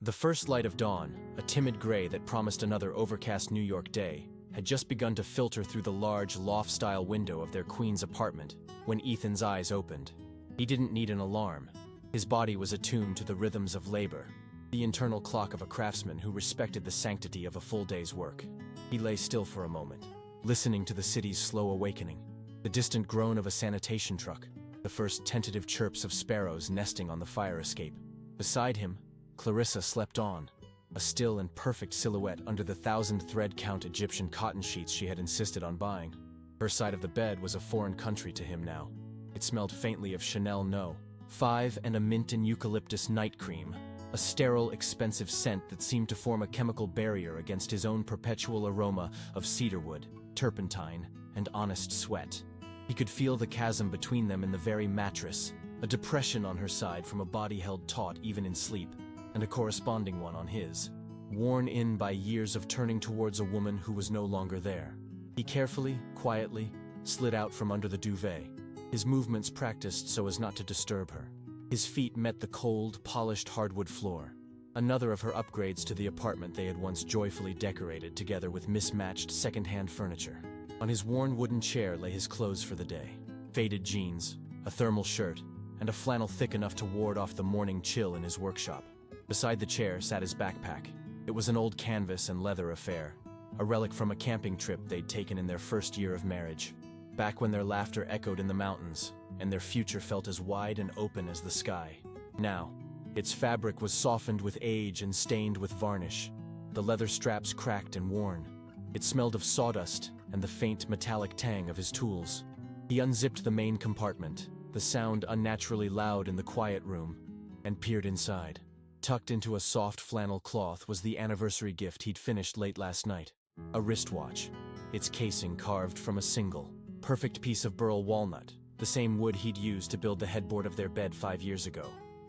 The first light of dawn, a timid gray that promised another overcast New York day, had just begun to filter through the large, loft-style window of their Queens apartment when Ethan's eyes opened. He didn't need an alarm. His body was attuned to the rhythms of labor, the internal clock of a craftsman who respected the sanctity of a full day's work. He lay still for a moment, listening to the city's slow awakening, the distant groan of a sanitation truck, the first tentative chirps of sparrows nesting on the fire escape. Beside him, Clarissa slept on, a still and perfect silhouette under the 1,000-thread-count Egyptian cotton sheets she had insisted on buying. Her side of the bed was a foreign country to him now. It smelled faintly of Chanel No. 5 and a mint and eucalyptus night cream, a sterile, expensive scent that seemed to form a chemical barrier against his own perpetual aroma of cedarwood, turpentine, and honest sweat. He could feel the chasm between them in the very mattress, a depression on her side from a body held taut even in sleep, and a corresponding one on his, worn in by years of turning towards a woman who was no longer there. He carefully, quietly, slid out from under the duvet, his movements practiced so as not to disturb her. His feet met the cold, polished hardwood floor, another of her upgrades to the apartment they had once joyfully decorated together with mismatched second-hand furniture. On his worn wooden chair lay his clothes for the day, faded jeans, a thermal shirt, and a flannel thick enough to ward off the morning chill in his workshop. Beside the chair sat his backpack. It was an old canvas and leather affair, a relic from a camping trip they'd taken in their first year of marriage, back when their laughter echoed in the mountains, and their future felt as wide and open as the sky. Now, its fabric was softened with age and stained with varnish, the leather straps cracked and worn. It smelled of sawdust and the faint metallic tang of his tools. He unzipped the main compartment, the sound unnaturally loud in the quiet room, and peered inside. Tucked into a soft flannel cloth was the anniversary gift he'd finished late last night, a wristwatch, its casing carved from a single, perfect piece of burl walnut, the same wood he'd used to build the headboard of their bed 5 years ago.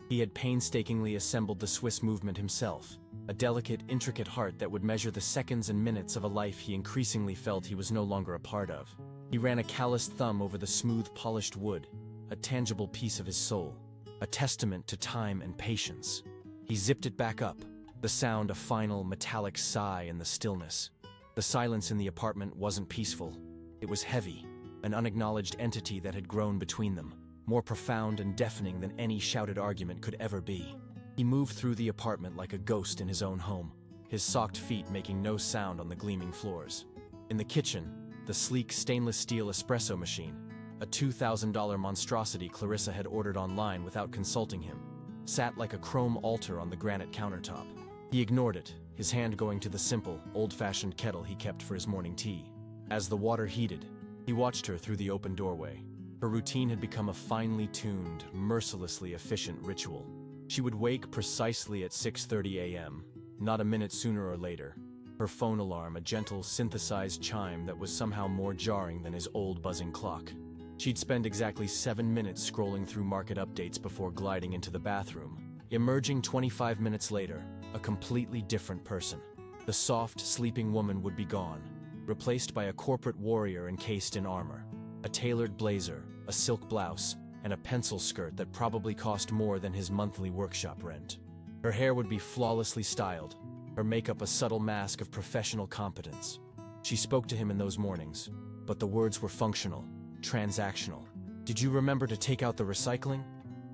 He had painstakingly assembled the Swiss movement himself, a delicate, intricate heart that would measure the seconds and minutes of a life he increasingly felt he was no longer a part of. He ran a calloused thumb over the smooth, polished wood, a tangible piece of his soul, a testament to time and patience. He zipped it back up, the sound a final, metallic sigh in the stillness. The silence in the apartment wasn't peaceful. It was heavy, an unacknowledged entity that had grown between them, more profound and deafening than any shouted argument could ever be. He moved through the apartment like a ghost in his own home, his socked feet making no sound on the gleaming floors. In the kitchen, the sleek stainless steel espresso machine, a $2,000 monstrosity Clarissa had ordered online without consulting him, sat like a chrome altar on the granite countertop. He ignored it, his hand going to the simple, old-fashioned kettle he kept for his morning tea. As the water heated, he watched her through the open doorway. Her routine had become a finely tuned, mercilessly efficient ritual. She would wake precisely at 6:30 a.m., not a minute sooner or later, her phone alarm a gentle, synthesized chime that was somehow more jarring than his old buzzing clock. She'd spend exactly 7 minutes scrolling through market updates before gliding into the bathroom, emerging 25 minutes later, a completely different person. The soft, sleeping woman would be gone, replaced by a corporate warrior encased in armor, a tailored blazer, a silk blouse, and a pencil skirt that probably cost more than his monthly workshop rent. Her hair would be flawlessly styled, her makeup a subtle mask of professional competence. She spoke to him in those mornings, but the words were functional, transactional. "Did you remember to take out the recycling?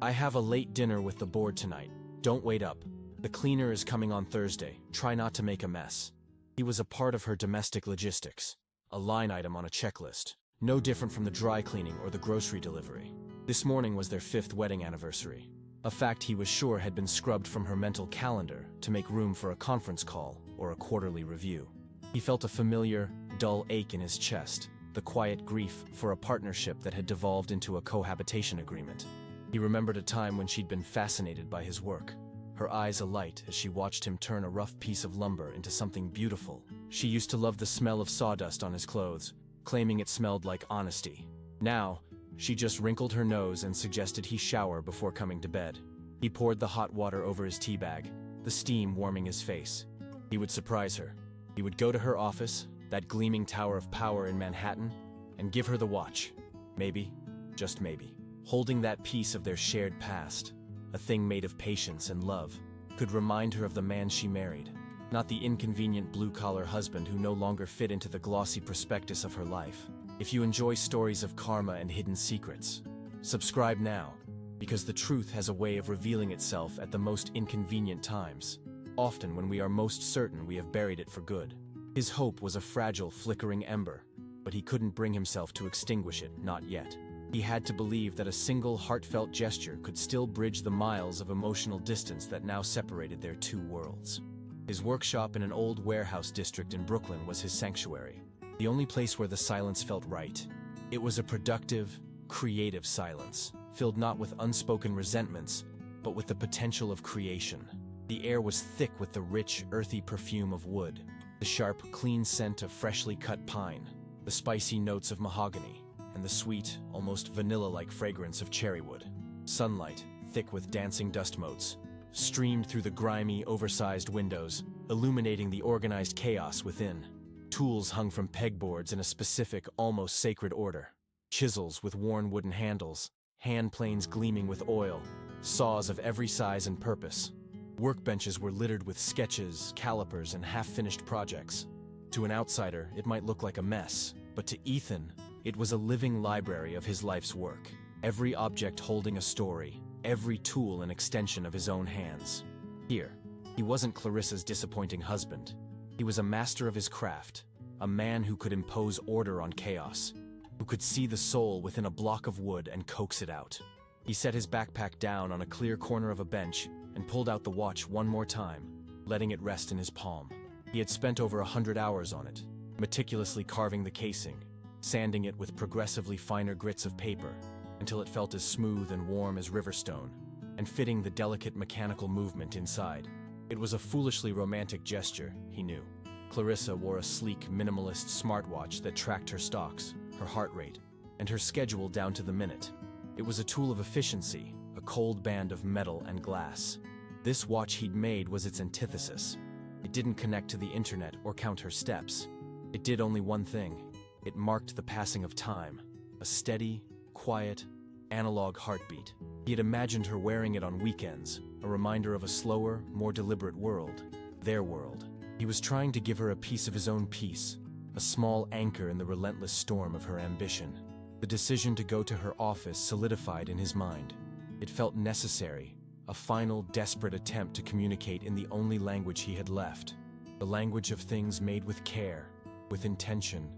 I have a late dinner with the board tonight. Don't wait up. The cleaner is coming on Thursday. Try not to make a mess." He was a part of her domestic logistics, a line item on a checklist, no different from the dry cleaning or the grocery delivery. This morning was their 5th wedding anniversary, a fact he was sure had been scrubbed from her mental calendar to make room for a conference call or a quarterly review. He felt a familiar, dull ache in his chest, the quiet grief for a partnership that had devolved into a cohabitation agreement. He remembered a time when she'd been fascinated by his work, her eyes alight as she watched him turn a rough piece of lumber into something beautiful. She used to love the smell of sawdust on his clothes, claiming it smelled like honesty. Now, she just wrinkled her nose and suggested he shower before coming to bed. He poured the hot water over his tea bag, the steam warming his face. He would surprise her. He would go to her office, that gleaming tower of power in Manhattan, and give her the watch. Maybe, just maybe, holding that piece of their shared past, a thing made of patience and love, could remind her of the man she married, not the inconvenient blue-collar husband who no longer fit into the glossy prospectus of her life. If you enjoy stories of karma and hidden secrets, subscribe now, because the truth has a way of revealing itself at the most inconvenient times, often when we are most certain we have buried it for good. His hope was a fragile, flickering ember, but he couldn't bring himself to extinguish it, not yet. He had to believe that a single heartfelt gesture could still bridge the miles of emotional distance that now separated their two worlds. His workshop in an old warehouse district in Brooklyn was his sanctuary, the only place where the silence felt right. It was a productive, creative silence, filled not with unspoken resentments, but with the potential of creation. The air was thick with the rich, earthy perfume of wood, the sharp, clean scent of freshly cut pine, the spicy notes of mahogany, and the sweet, almost vanilla-like fragrance of cherrywood. Sunlight, thick with dancing dust motes, streamed through the grimy, oversized windows, illuminating the organized chaos within. Tools hung from pegboards in a specific, almost sacred order. Chisels with worn wooden handles, hand planes gleaming with oil, saws of every size and purpose. Workbenches were littered with sketches, calipers, and half-finished projects. To an outsider, it might look like a mess, but to Ethan, it was a living library of his life's work. Every object holding a story, every tool an extension of his own hands. Here, he wasn't Clarissa's disappointing husband. He was a master of his craft, a man who could impose order on chaos, who could see the soul within a block of wood and coax it out. He set his backpack down on a clear corner of a bench and pulled out the watch one more time, letting it rest in his palm. He had spent over 100 hours on it, meticulously carving the casing, sanding it with progressively finer grits of paper, until it felt as smooth and warm as riverstone, and fitting the delicate mechanical movement inside. It was a foolishly romantic gesture, he knew. Clarissa wore a sleek, minimalist smartwatch that tracked her stocks, her heart rate, and her schedule down to the minute. It was a tool of efficiency, a cold band of metal and glass. This watch he'd made was its antithesis. It didn't connect to the internet or count her steps. It did only one thing. It marked the passing of time, a steady, quiet, analog heartbeat. He had imagined her wearing it on weekends, a reminder of a slower, more deliberate world, their world. He was trying to give her a piece of his own peace, a small anchor in the relentless storm of her ambition. The decision to go to her office solidified in his mind. It felt necessary, a final, desperate attempt to communicate in the only language he had left, the language of things made with care, with intention,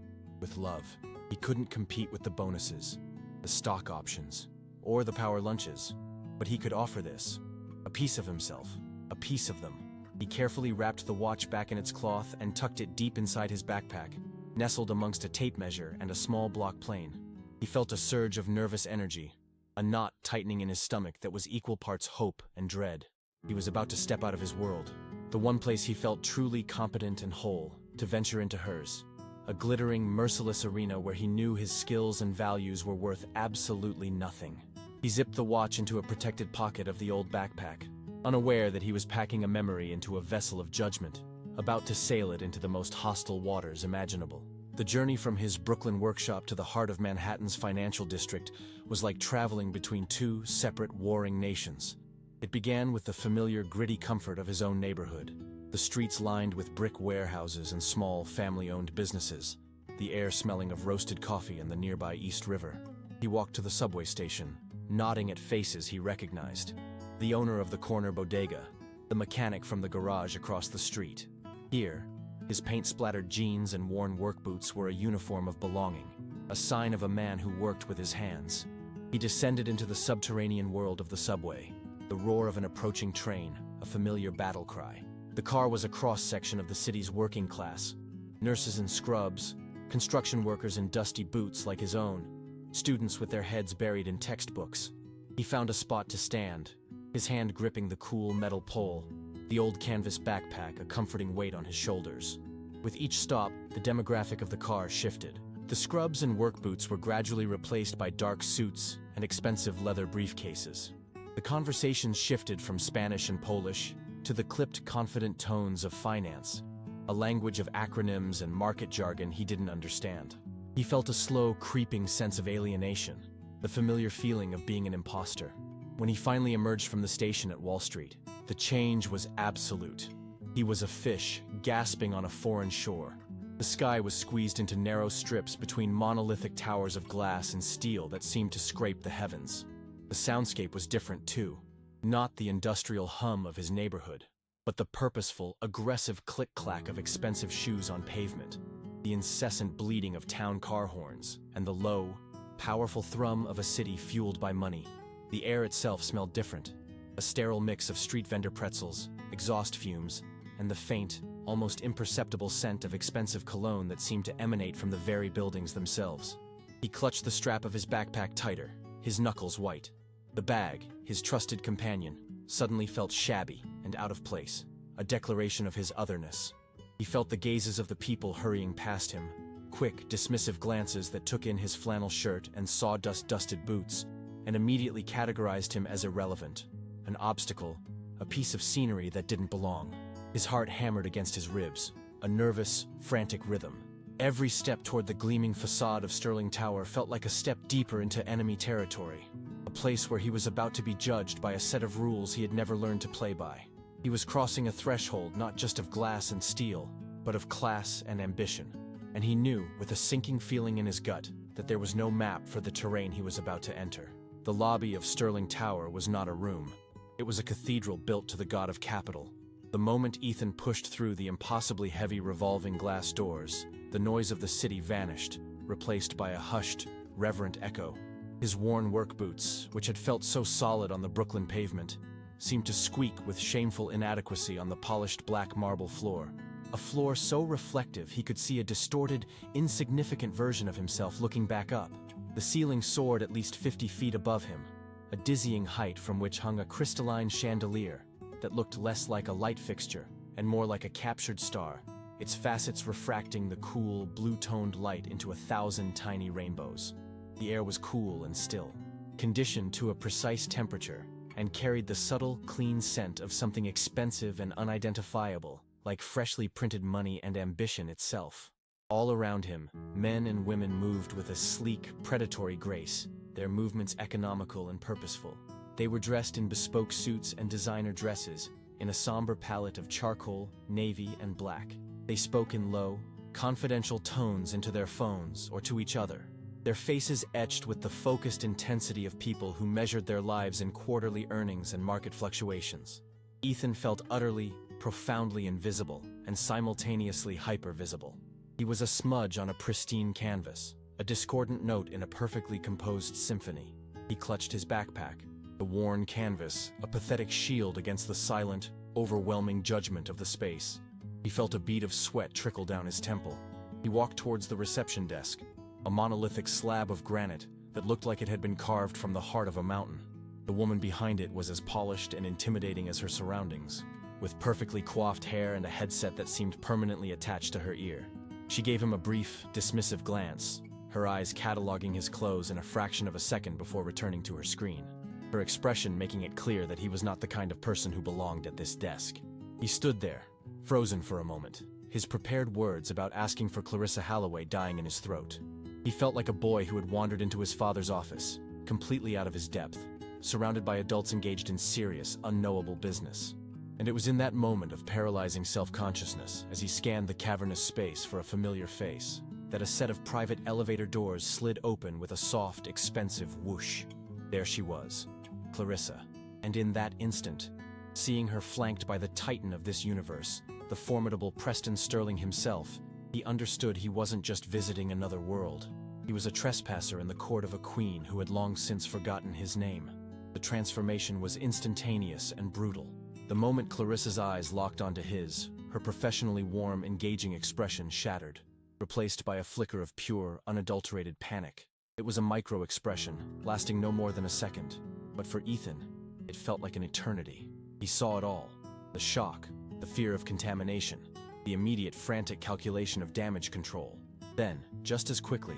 with love. He couldn't compete with the bonuses, the stock options, or the power lunches, but he could offer this, a piece of himself, a piece of them. He carefully wrapped the watch back in its cloth and tucked it deep inside his backpack, nestled amongst a tape measure and a small block plane. He felt a surge of nervous energy, a knot tightening in his stomach that was equal parts hope and dread. He was about to step out of his world, the one place he felt truly competent and whole, to venture into hers. A glittering, merciless arena where he knew his skills and values were worth absolutely nothing. He zipped the watch into a protected pocket of the old backpack, unaware that he was packing a memory into a vessel of judgment, about to sail it into the most hostile waters imaginable. The journey from his Brooklyn workshop to the heart of Manhattan's financial district was like traveling between two separate warring nations. It began with the familiar gritty comfort of his own neighborhood, the streets lined with brick warehouses and small family-owned businesses, the air smelling of roasted coffee and the nearby East River. He walked to the subway station, nodding at faces he recognized. The owner of the corner bodega, the mechanic from the garage across the street. Here, his paint-splattered jeans and worn work boots were a uniform of belonging, a sign of a man who worked with his hands. He descended into the subterranean world of the subway, the roar of an approaching train, a familiar battle cry. The car was a cross-section of the city's working class, nurses in scrubs, construction workers in dusty boots like his own, students with their heads buried in textbooks. He found a spot to stand, his hand gripping the cool metal pole, the old canvas backpack a comforting weight on his shoulders. With each stop, the demographic of the car shifted. The scrubs and work boots were gradually replaced by dark suits and expensive leather briefcases. The conversations shifted from Spanish and Polish to the clipped, confident tones of finance, a language of acronyms and market jargon he didn't understand. He felt a slow, creeping sense of alienation, the familiar feeling of being an imposter. When he finally emerged from the station at Wall Street, The change was absolute. He was a fish, gasping on a foreign shore. The sky was squeezed into narrow strips between monolithic towers of glass and steel that seemed to scrape the heavens. The soundscape was different too. Not the industrial hum of his neighborhood, but the purposeful, aggressive click-clack of expensive shoes on pavement, the incessant bleating of town car horns, and the low, powerful thrum of a city fueled by money. The air itself smelled different, a sterile mix of street vendor pretzels, exhaust fumes, and the faint, almost imperceptible scent of expensive cologne that seemed to emanate from the very buildings themselves. He clutched the strap of his backpack tighter, his knuckles white. The bag, his trusted companion, suddenly felt shabby and out of place, a declaration of his otherness. He felt the gazes of the people hurrying past him, quick, dismissive glances that took in his flannel shirt and sawdust-dusted boots, and immediately categorized him as irrelevant, an obstacle, a piece of scenery that didn't belong. His heart hammered against his ribs, a nervous, frantic rhythm. Every step toward the gleaming facade of Sterling Tower felt like a step deeper into enemy territory, a place where he was about to be judged by a set of rules he had never learned to play by. He was crossing a threshold not just of glass and steel, but of class and ambition, and he knew, with a sinking feeling in his gut, that there was no map for the terrain he was about to enter. The lobby of Sterling Tower was not a room. It was a cathedral built to the god of capital. The moment Ethan pushed through the impossibly heavy revolving glass doors, the noise of the city vanished, replaced by a hushed, reverent echo. His worn work boots, which had felt so solid on the Brooklyn pavement, seemed to squeak with shameful inadequacy on the polished black marble floor. A floor so reflective he could see a distorted, insignificant version of himself looking back up. The ceiling soared at least 50 feet above him, a dizzying height from which hung a crystalline chandelier that looked less like a light fixture and more like a captured star, its facets refracting the cool, blue-toned light into 1,000 tiny rainbows. The air was cool and still, conditioned to a precise temperature, and carried the subtle, clean scent of something expensive and unidentifiable, like freshly printed money and ambition itself. All around him, men and women moved with a sleek, predatory grace, their movements economical and purposeful. They were dressed in bespoke suits and designer dresses, in a somber palette of charcoal, navy, and black. They spoke in low, confidential tones into their phones or to each other, their faces etched with the focused intensity of people who measured their lives in quarterly earnings and market fluctuations. Ethan felt utterly, profoundly invisible, and simultaneously hyper-visible. He was a smudge on a pristine canvas, a discordant note in a perfectly composed symphony. He clutched his backpack, the worn canvas, a pathetic shield against the silent, overwhelming judgment of the space. He felt a bead of sweat trickle down his temple. He walked towards the reception desk, a monolithic slab of granite that looked like it had been carved from the heart of a mountain. The woman behind it was as polished and intimidating as her surroundings, with perfectly coiffed hair and a headset that seemed permanently attached to her ear. She gave him a brief, dismissive glance, her eyes cataloging his clothes in a fraction of a second before returning to her screen, her expression making it clear that he was not the kind of person who belonged at this desk. He stood there, frozen for a moment, his prepared words about asking for Clarissa Holloway dying in his throat. He felt like a boy who had wandered into his father's office, completely out of his depth, surrounded by adults engaged in serious, unknowable business. And it was in that moment of paralyzing self-consciousness, as he scanned the cavernous space for a familiar face, that a set of private elevator doors slid open with a soft, expensive whoosh. There she was, Clarissa. And in that instant, seeing her flanked by the titan of this universe, the formidable Preston Sterling himself, he understood he wasn't just visiting another world. He was a trespasser in the court of a queen who had long since forgotten his name. The transformation was instantaneous and brutal. The moment Clarissa's eyes locked onto his, her professionally warm, engaging expression shattered, replaced by a flicker of pure, unadulterated panic. It was a micro-expression, lasting no more than a second, but for Ethan, it felt like an eternity. He saw it all: the shock, the fear of contamination, the immediate frantic calculation of damage control. Then, just as quickly,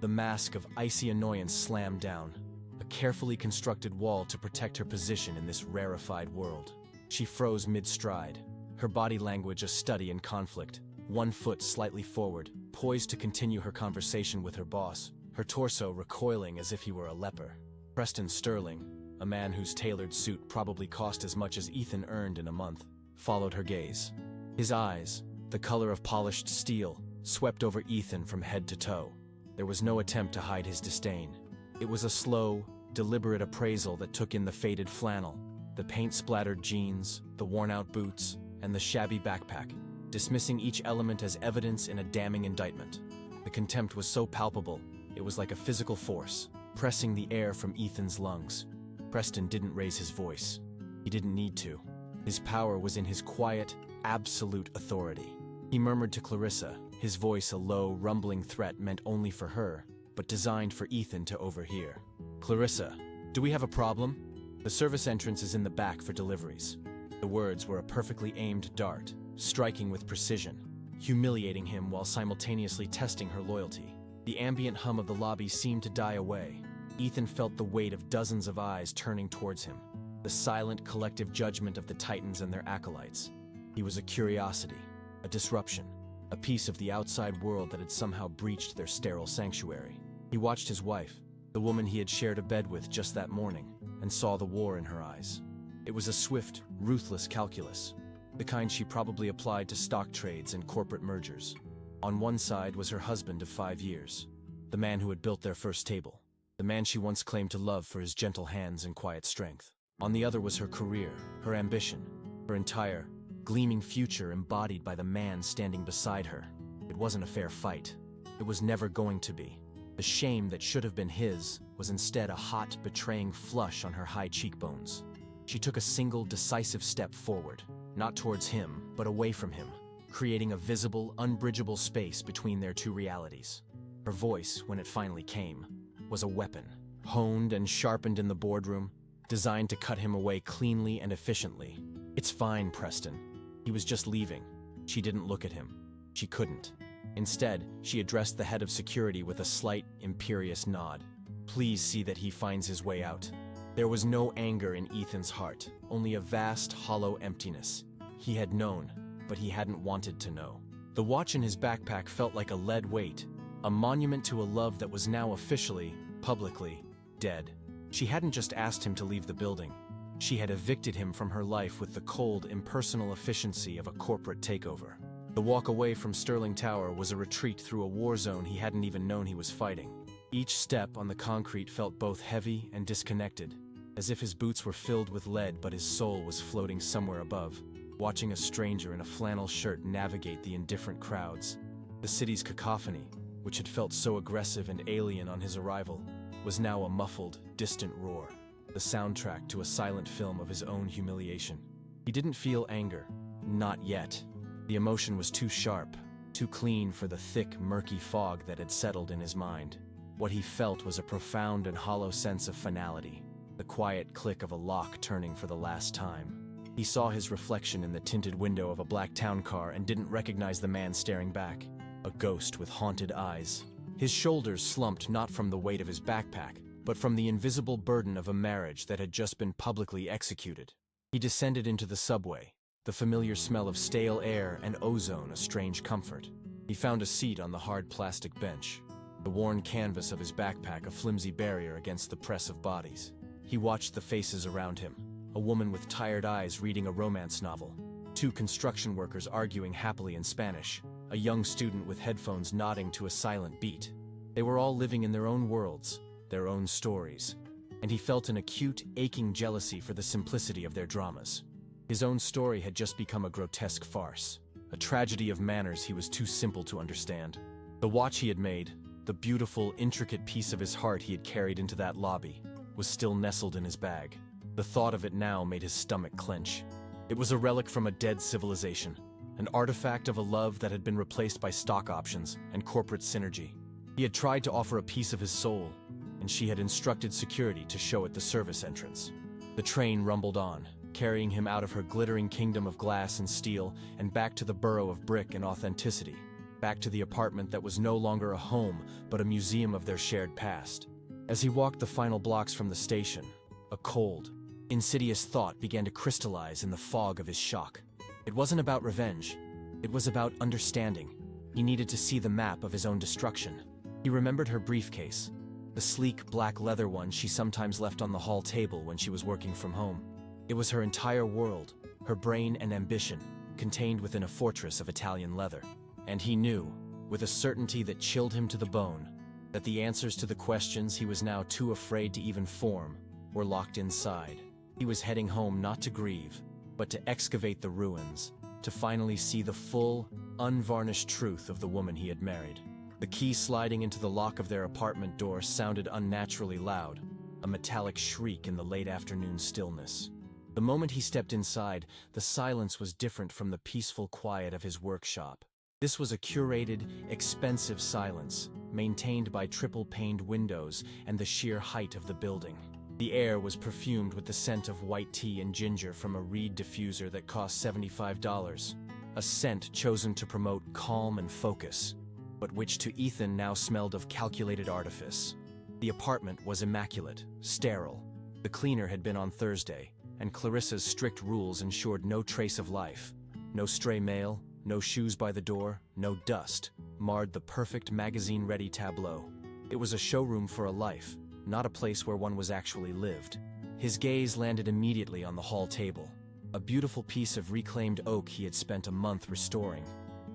the mask of icy annoyance slammed down, a carefully constructed wall to protect her position in this rarefied world. She froze mid-stride, her body language a study in conflict, one foot slightly forward, poised to continue her conversation with her boss, her torso recoiling as if he were a leper. Preston Sterling, a man whose tailored suit probably cost as much as Ethan earned in a month, followed her gaze. His eyes, the color of polished steel, swept over Ethan from head to toe. There was no attempt to hide his disdain. It was a slow, deliberate appraisal that took in the faded flannel, the paint-splattered jeans, the worn-out boots, and the shabby backpack, dismissing each element as evidence in a damning indictment. The contempt was so palpable, it was like a physical force, pressing the air from Ethan's lungs. Preston didn't raise his voice. He didn't need to. His power was in his quiet, absolute authority. He murmured to Clarissa, his voice a low, rumbling threat meant only for her, but designed for Ethan to overhear. "Clarissa, do we have a problem? The service entrance is in the back for deliveries." The words were a perfectly aimed dart, striking with precision, humiliating him while simultaneously testing her loyalty. The ambient hum of the lobby seemed to die away. Ethan felt the weight of dozens of eyes turning towards him, the silent collective judgment of the Titans and their acolytes. He was a curiosity, a disruption, a piece of the outside world that had somehow breached their sterile sanctuary. He watched his wife, the woman he had shared a bed with just that morning, and saw the war in her eyes. It was a swift, ruthless calculus, the kind she probably applied to stock trades and corporate mergers. On one side was her husband of 5 years, the man who had built their first table, the man she once claimed to love for his gentle hands and quiet strength. On the other was her career, her ambition, her entire, gleaming future embodied by the man standing beside her. It wasn't a fair fight. It was never going to be. The shame that should have been his was instead a hot, betraying flush on her high cheekbones. She took a single, decisive step forward, not towards him, but away from him, creating a visible, unbridgeable space between their two realities. Her voice, when it finally came, was a weapon, honed and sharpened in the boardroom, designed to cut him away cleanly and efficiently. "It's fine, Preston. He was just leaving." She didn't look at him. She couldn't. Instead, she addressed the head of security with a slight, imperious nod. "Please see that he finds his way out." There was no anger in Ethan's heart, only a vast, hollow emptiness. He had known, but he hadn't wanted to know. The watch in his backpack felt like a lead weight, a monument to a love that was now officially, publicly, dead. She hadn't just asked him to leave the building. She had evicted him from her life with the cold, impersonal efficiency of a corporate takeover. The walk away from Sterling Tower was a retreat through a war zone he hadn't even known he was fighting. Each step on the concrete felt both heavy and disconnected, as if his boots were filled with lead but his soul was floating somewhere above, watching a stranger in a flannel shirt navigate the indifferent crowds. The city's cacophony, which had felt so aggressive and alien on his arrival, was now a muffled, distant roar, the soundtrack to a silent film of his own humiliation. He didn't feel anger, not yet. The emotion was too sharp, too clean for the thick, murky fog that had settled in his mind. What he felt was a profound and hollow sense of finality, the quiet click of a lock turning for the last time. He saw his reflection in the tinted window of a black town car and didn't recognize the man staring back, a ghost with haunted eyes. His shoulders slumped not from the weight of his backpack, but from the invisible burden of a marriage that had just been publicly executed. He descended into the subway, the familiar smell of stale air and ozone a strange comfort. He found a seat on the hard plastic bench, the worn canvas of his backpack a flimsy barrier against the press of bodies. He watched the faces around him, a woman with tired eyes reading a romance novel, 2 construction workers arguing happily in Spanish, a young student with headphones nodding to a silent beat. They were all living in their own worlds, their own stories, and he felt an acute, aching jealousy for the simplicity of their dramas. His own story had just become a grotesque farce, a tragedy of manners he was too simple to understand. The watch he had made, the beautiful, intricate piece of his heart he had carried into that lobby, was still nestled in his bag. The thought of it now made his stomach clench. It was a relic from a dead civilization, an artifact of a love that had been replaced by stock options and corporate synergy. He had tried to offer a piece of his soul, and she had instructed security to show it the service entrance. The train rumbled on, carrying him out of her glittering kingdom of glass and steel and back to the borough of brick and authenticity, back to the apartment that was no longer a home but a museum of their shared past. As he walked the final blocks from the station, a cold, insidious thought began to crystallize in the fog of his shock. It wasn't about revenge. It was about understanding. He needed to see the map of his own destruction. He remembered her briefcase, the sleek black leather one she sometimes left on the hall table when she was working from home. It was her entire world, her brain and ambition, contained within a fortress of Italian leather. And he knew, with a certainty that chilled him to the bone, that the answers to the questions he was now too afraid to even form were locked inside. He was heading home not to grieve, but to excavate the ruins, to finally see the full, unvarnished truth of the woman he had married. The key sliding into the lock of their apartment door sounded unnaturally loud, a metallic shriek in the late afternoon stillness. The moment he stepped inside, the silence was different from the peaceful quiet of his workshop. This was a curated, expensive silence, maintained by triple-paned windows and the sheer height of the building. The air was perfumed with the scent of white tea and ginger from a reed diffuser that cost $75, a scent chosen to promote calm and focus, but which to Ethan now smelled of calculated artifice. The apartment was immaculate, sterile. The cleaner had been on Thursday, and Clarissa's strict rules ensured no trace of life. No stray mail, no shoes by the door, no dust, marred the perfect magazine-ready tableau. It was a showroom for a life, not a place where one was actually lived. His gaze landed immediately on the hall table, a beautiful piece of reclaimed oak he had spent a month restoring.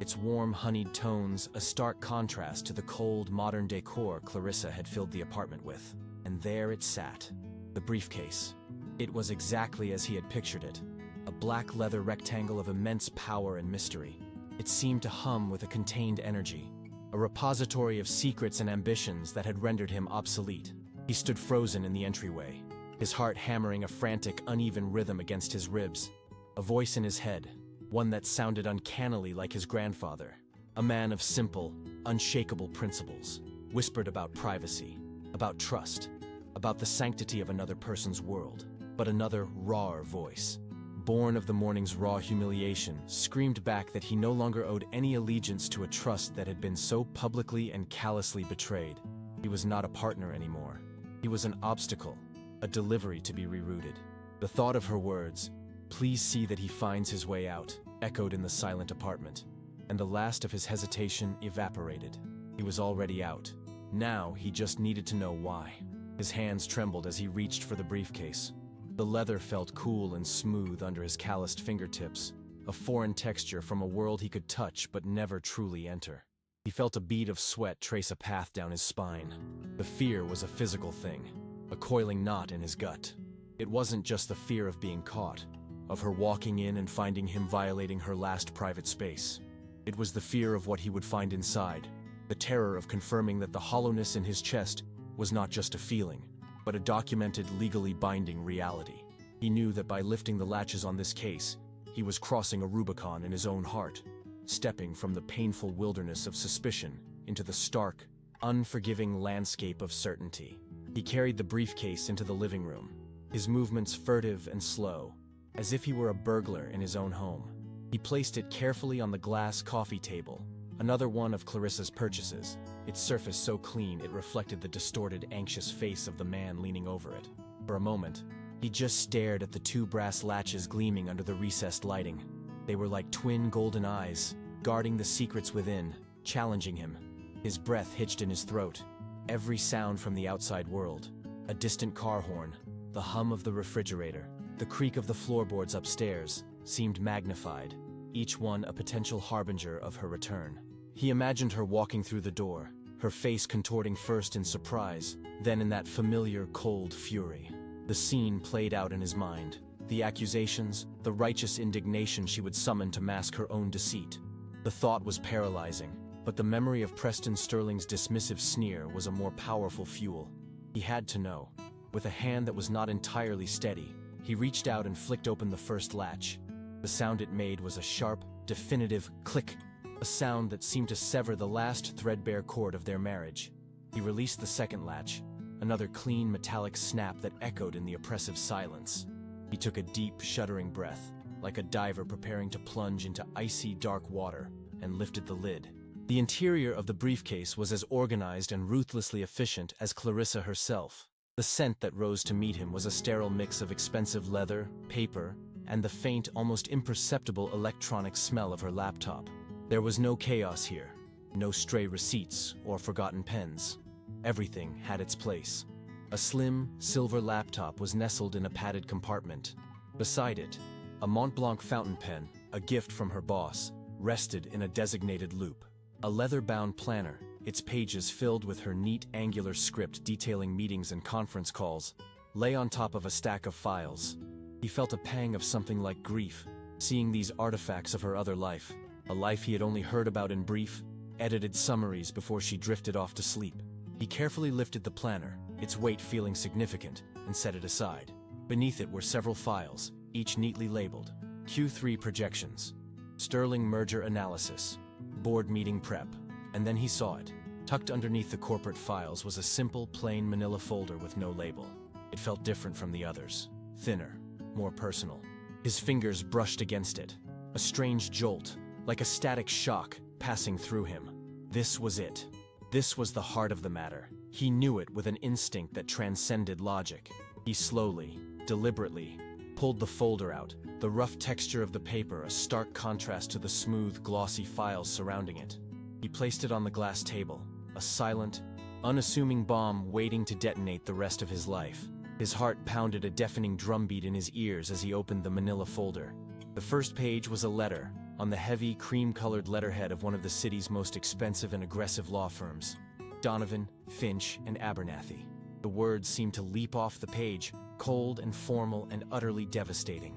Its warm, honeyed tones, a stark contrast to the cold, modern decor Clarissa had filled the apartment with. And there it sat, the briefcase. It was exactly as he had pictured it, a black leather rectangle of immense power and mystery. It seemed to hum with a contained energy, a repository of secrets and ambitions that had rendered him obsolete. He stood frozen in the entryway, his heart hammering a frantic, uneven rhythm against his ribs. A voice in his head, one that sounded uncannily like his grandfather, a man of simple, unshakable principles, whispered about privacy, about trust, about the sanctity of another person's world. But another, rawer voice, born of the morning's raw humiliation, screamed back that he no longer owed any allegiance to a trust that had been so publicly and callously betrayed. He was not a partner anymore. He was an obstacle, a delivery to be rerouted. The thought of her words, "Please see that he finds his way out," echoed in the silent apartment, and the last of his hesitation evaporated. He was already out. Now he just needed to know why. His hands trembled as he reached for the briefcase. The leather felt cool and smooth under his calloused fingertips, a foreign texture from a world he could touch but never truly enter. He felt a bead of sweat trace a path down his spine. The fear was a physical thing, a coiling knot in his gut. It wasn't just the fear of being caught, of her walking in and finding him violating her last private space. It was the fear of what he would find inside, the terror of confirming that the hollowness in his chest was not just a feeling, but a documented, legally binding reality. He knew that by lifting the latches on this case, he was crossing a Rubicon in his own heart, stepping from the painful wilderness of suspicion into the stark, unforgiving landscape of certainty. He carried the briefcase into the living room, his movements furtive and slow, as if he were a burglar in his own home. He placed it carefully on the glass coffee table, another one of Clarissa's purchases, its surface so clean it reflected the distorted, anxious face of the man leaning over it. For a moment, he just stared at the two brass latches gleaming under the recessed lighting. They were like twin golden eyes, guarding the secrets within, challenging him. His breath hitched in his throat. Every sound from the outside world, a distant car horn, the hum of the refrigerator, the creak of the floorboards upstairs, seemed magnified, each one a potential harbinger of her return. He imagined her walking through the door, her face contorting first in surprise, then in that familiar, cold fury. The scene played out in his mind, the accusations, the righteous indignation she would summon to mask her own deceit. The thought was paralyzing, but the memory of Preston Sterling's dismissive sneer was a more powerful fuel. He had to know. With a hand that was not entirely steady, he reached out and flicked open the first latch. The sound it made was a sharp, definitive click, a sound that seemed to sever the last threadbare cord of their marriage. He released the second latch, another clean metallic snap that echoed in the oppressive silence. He took a deep, shuddering breath, like a diver preparing to plunge into icy, dark water, and lifted the lid. The interior of the briefcase was as organized and ruthlessly efficient as Clarissa herself. The scent that rose to meet him was a sterile mix of expensive leather, paper, and the faint, almost imperceptible electronic smell of her laptop. There was no chaos here, no stray receipts or forgotten pens. Everything had its place. A slim, silver laptop was nestled in a padded compartment. Beside it, a Montblanc fountain pen, a gift from her boss, rested in a designated loop. A leather-bound planner, its pages filled with her neat, angular script detailing meetings and conference calls, lay on top of a stack of files. He felt a pang of something like grief, seeing these artifacts of her other life, a life he had only heard about in brief, edited summaries before she drifted off to sleep. He carefully lifted the planner, its weight feeling significant, and set it aside. Beneath it were several files, each neatly labeled. Q3 projections, Sterling merger analysis, board meeting prep, and then he saw it. Tucked underneath the corporate files was a simple, plain manila folder with no label. It felt different from the others, thinner, more personal. His fingers brushed against it, a strange jolt, like a static shock, passing through him. This was it. This was the heart of the matter. He knew it with an instinct that transcended logic. He slowly, deliberately, pulled the folder out, the rough texture of the paper a stark contrast to the smooth, glossy files surrounding it. He placed it on the glass table, a silent, unassuming bomb waiting to detonate the rest of his life. His heart pounded a deafening drumbeat in his ears as he opened the manila folder. The first page was a letter, on the heavy, cream-colored letterhead of one of the city's most expensive and aggressive law firms, Donovan, Finch, and Abernathy. The words seemed to leap off the page, cold and formal and utterly devastating.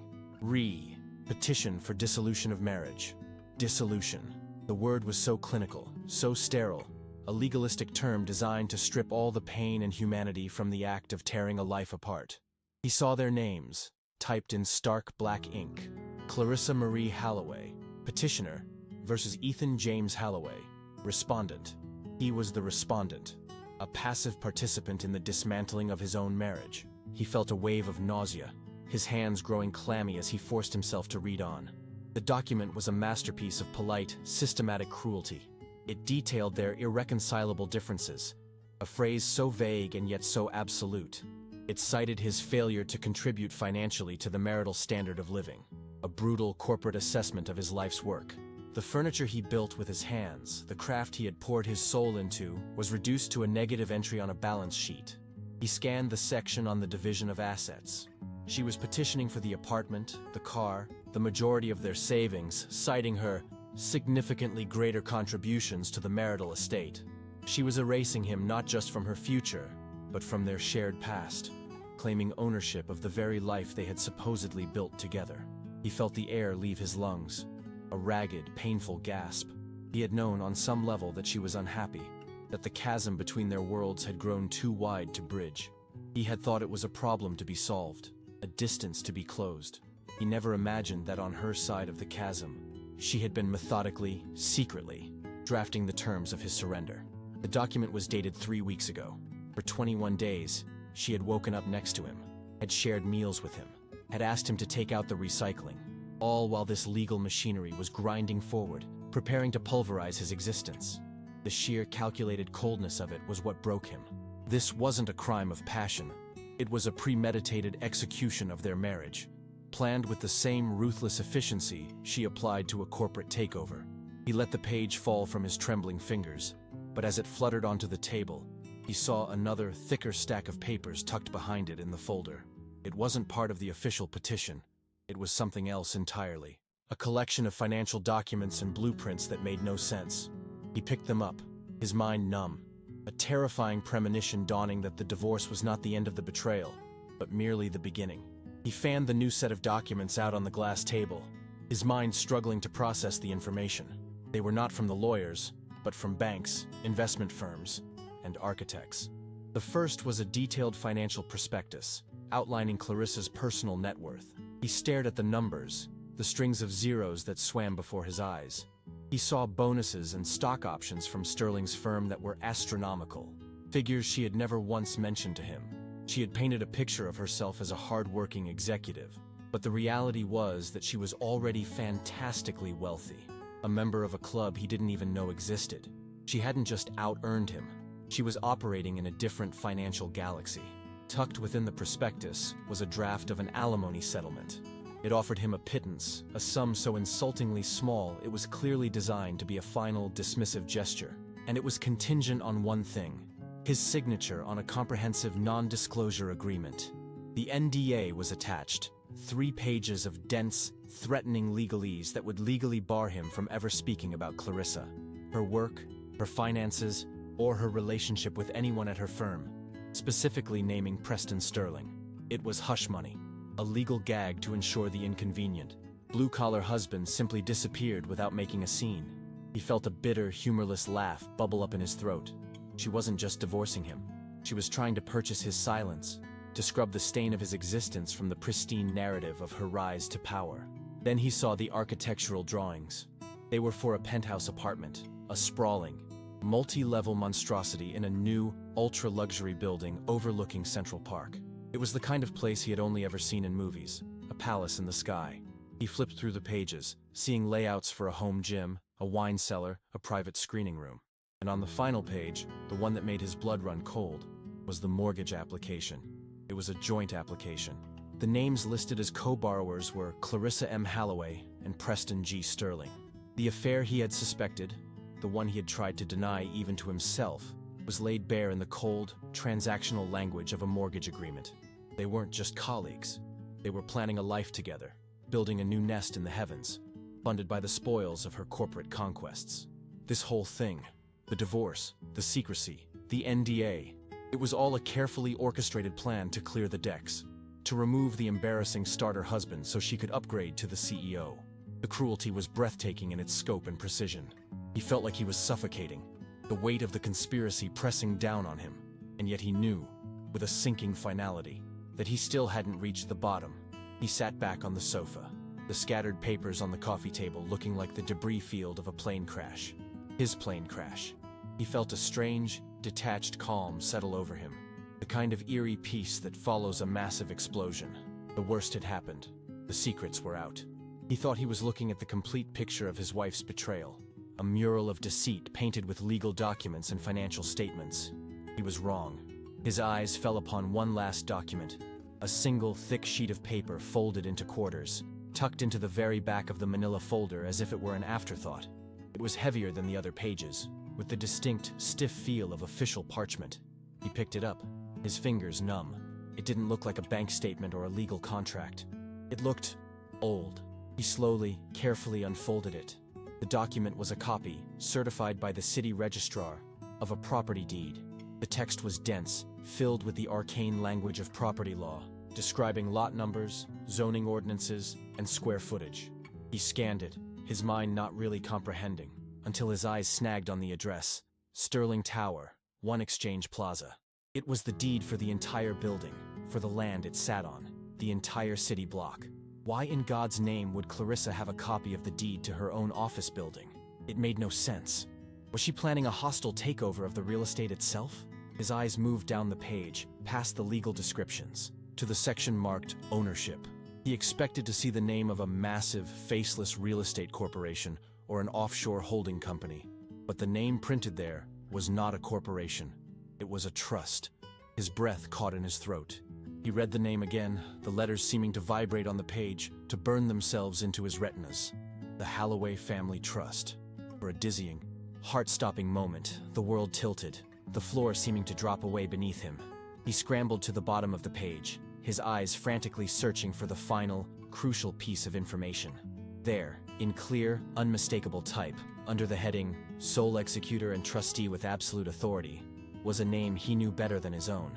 Petition for dissolution of marriage. Dissolution. The word was so clinical, so sterile, a legalistic term designed to strip all the pain and humanity from the act of tearing a life apart. He saw their names, typed in stark black ink. Clarissa Marie Halloway, petitioner, versus Ethan James Halloway, respondent. He was the respondent, a passive participant in the dismantling of his own marriage. He felt a wave of nausea, his hands growing clammy as he forced himself to read on. The document was a masterpiece of polite, systematic cruelty. It detailed their irreconcilable differences, a phrase so vague and yet so absolute. It cited his failure to contribute financially to the marital standard of living, a brutal corporate assessment of his life's work. The furniture he built with his hands, the craft he had poured his soul into, was reduced to a negative entry on a balance sheet. He scanned the section on the division of assets. She was petitioning for the apartment, the car, the majority of their savings, citing her significantly greater contributions to the marital estate. She was erasing him not just from her future, but from their shared past, claiming ownership of the very life they had supposedly built together. He felt the air leave his lungs, a ragged, painful gasp. He had known on some level that she was unhappy, that the chasm between their worlds had grown too wide to bridge. He had thought it was a problem to be solved, a distance to be closed. He never imagined that on her side of the chasm, she had been methodically, secretly, drafting the terms of his surrender. The document was dated 3 weeks ago. For 21 days, she had woken up next to him, had shared meals with him, had asked him to take out the recycling, all while this legal machinery was grinding forward, preparing to pulverize his existence. The sheer calculated coldness of it was what broke him. This wasn't a crime of passion. It was a premeditated execution of their marriage, planned with the same ruthless efficiency she applied to a corporate takeover. He let the page fall from his trembling fingers, but as it fluttered onto the table, he saw another, thicker stack of papers tucked behind it in the folder. It wasn't part of the official petition. It was something else entirely. A collection of financial documents and blueprints that made no sense. He picked them up, his mind numb, a terrifying premonition dawning that the divorce was not the end of the betrayal, but merely the beginning. He fanned the new set of documents out on the glass table, his mind struggling to process the information. They were not from the lawyers, but from banks, investment firms, and architects. The first was a detailed financial prospectus, outlining Clarissa's personal net worth. He stared at the numbers, the strings of zeros that swam before his eyes. He saw bonuses and stock options from Sterling's firm that were astronomical, figures she had never once mentioned to him. She had painted a picture of herself as a hard-working executive, but the reality was that she was already fantastically wealthy, a member of a club he didn't even know existed. She hadn't just out-earned him, she was operating in a different financial galaxy. Tucked within the prospectus was a draft of an alimony settlement. It offered him a pittance, a sum so insultingly small it was clearly designed to be a final, dismissive gesture. And it was contingent on one thing: his signature on a comprehensive non-disclosure agreement. The NDA was attached, 3 pages of dense, threatening legalese that would legally bar him from ever speaking about Clarissa, her work, her finances, or her relationship with anyone at her firm, specifically naming Preston Sterling. It was hush money, a legal gag to ensure the inconvenient, blue-collar husband simply disappeared without making a scene. He felt a bitter, humorless laugh bubble up in his throat. She wasn't just divorcing him. She was trying to purchase his silence, to scrub the stain of his existence from the pristine narrative of her rise to power. Then he saw the architectural drawings. They were for a penthouse apartment, a sprawling, multi-level monstrosity in a new, ultra-luxury building overlooking Central Park. It was the kind of place he had only ever seen in movies, a palace in the sky. He flipped through the pages, seeing layouts for a home gym, a wine cellar, a private screening room. And on the final page, the one that made his blood run cold, was the mortgage application. It was a joint application. The names listed as co-borrowers were Clarissa M. Halloway and Preston G. Sterling. The affair he had suspected, the one he had tried to deny even to himself, was laid bare in the cold, transactional language of a mortgage agreement. They weren't just colleagues. They were planning a life together, building a new nest in the heavens, funded by the spoils of her corporate conquests. This whole thing, the divorce, the secrecy, the NDA, it was all a carefully orchestrated plan to clear the decks, to remove the embarrassing starter husband so she could upgrade to the CEO. The cruelty was breathtaking in its scope and precision. He felt like he was suffocating, the weight of the conspiracy pressing down on him, and yet he knew, with a sinking finality, that he still hadn't reached the bottom. He sat back on the sofa, the scattered papers on the coffee table looking like the debris field of a plane crash. His plane crash. He felt a strange, detached calm settle over him, the kind of eerie peace that follows a massive explosion. The worst had happened. The secrets were out. He thought he was looking at the complete picture of his wife's betrayal, a mural of deceit painted with legal documents and financial statements. He was wrong. His eyes fell upon one last document, a single thick sheet of paper folded into quarters, tucked into the very back of the manila folder as if it were an afterthought. It was heavier than the other pages, with the distinct, stiff feel of official parchment. He picked it up, his fingers numb. It didn't look like a bank statement or a legal contract. It looked old. He slowly, carefully unfolded it. The document was a copy, certified by the city registrar, of a property deed. The text was dense, filled with the arcane language of property law, describing lot numbers, zoning ordinances, and square footage. He scanned it, his mind not really comprehending, until his eyes snagged on the address, Sterling Tower, One Exchange Plaza. It was the deed for the entire building, for the land it sat on, the entire city block. Why in God's name would Clarissa have a copy of the deed to her own office building? It made no sense. Was she planning a hostile takeover of the real estate itself? His eyes moved down the page, past the legal descriptions, to the section marked Ownership. He expected to see the name of a massive, faceless real estate corporation or an offshore holding company. But the name printed there was not a corporation. It was a trust. His breath caught in his throat. He read the name again, the letters seeming to vibrate on the page, to burn themselves into his retinas. The Halloway Family Trust. For a dizzying, heart-stopping moment, the world tilted, the floor seeming to drop away beneath him. He scrambled to the bottom of the page, his eyes frantically searching for the final, crucial piece of information. There, in clear, unmistakable type, under the heading, Sole Executor and Trustee with Absolute Authority, was a name he knew better than his own.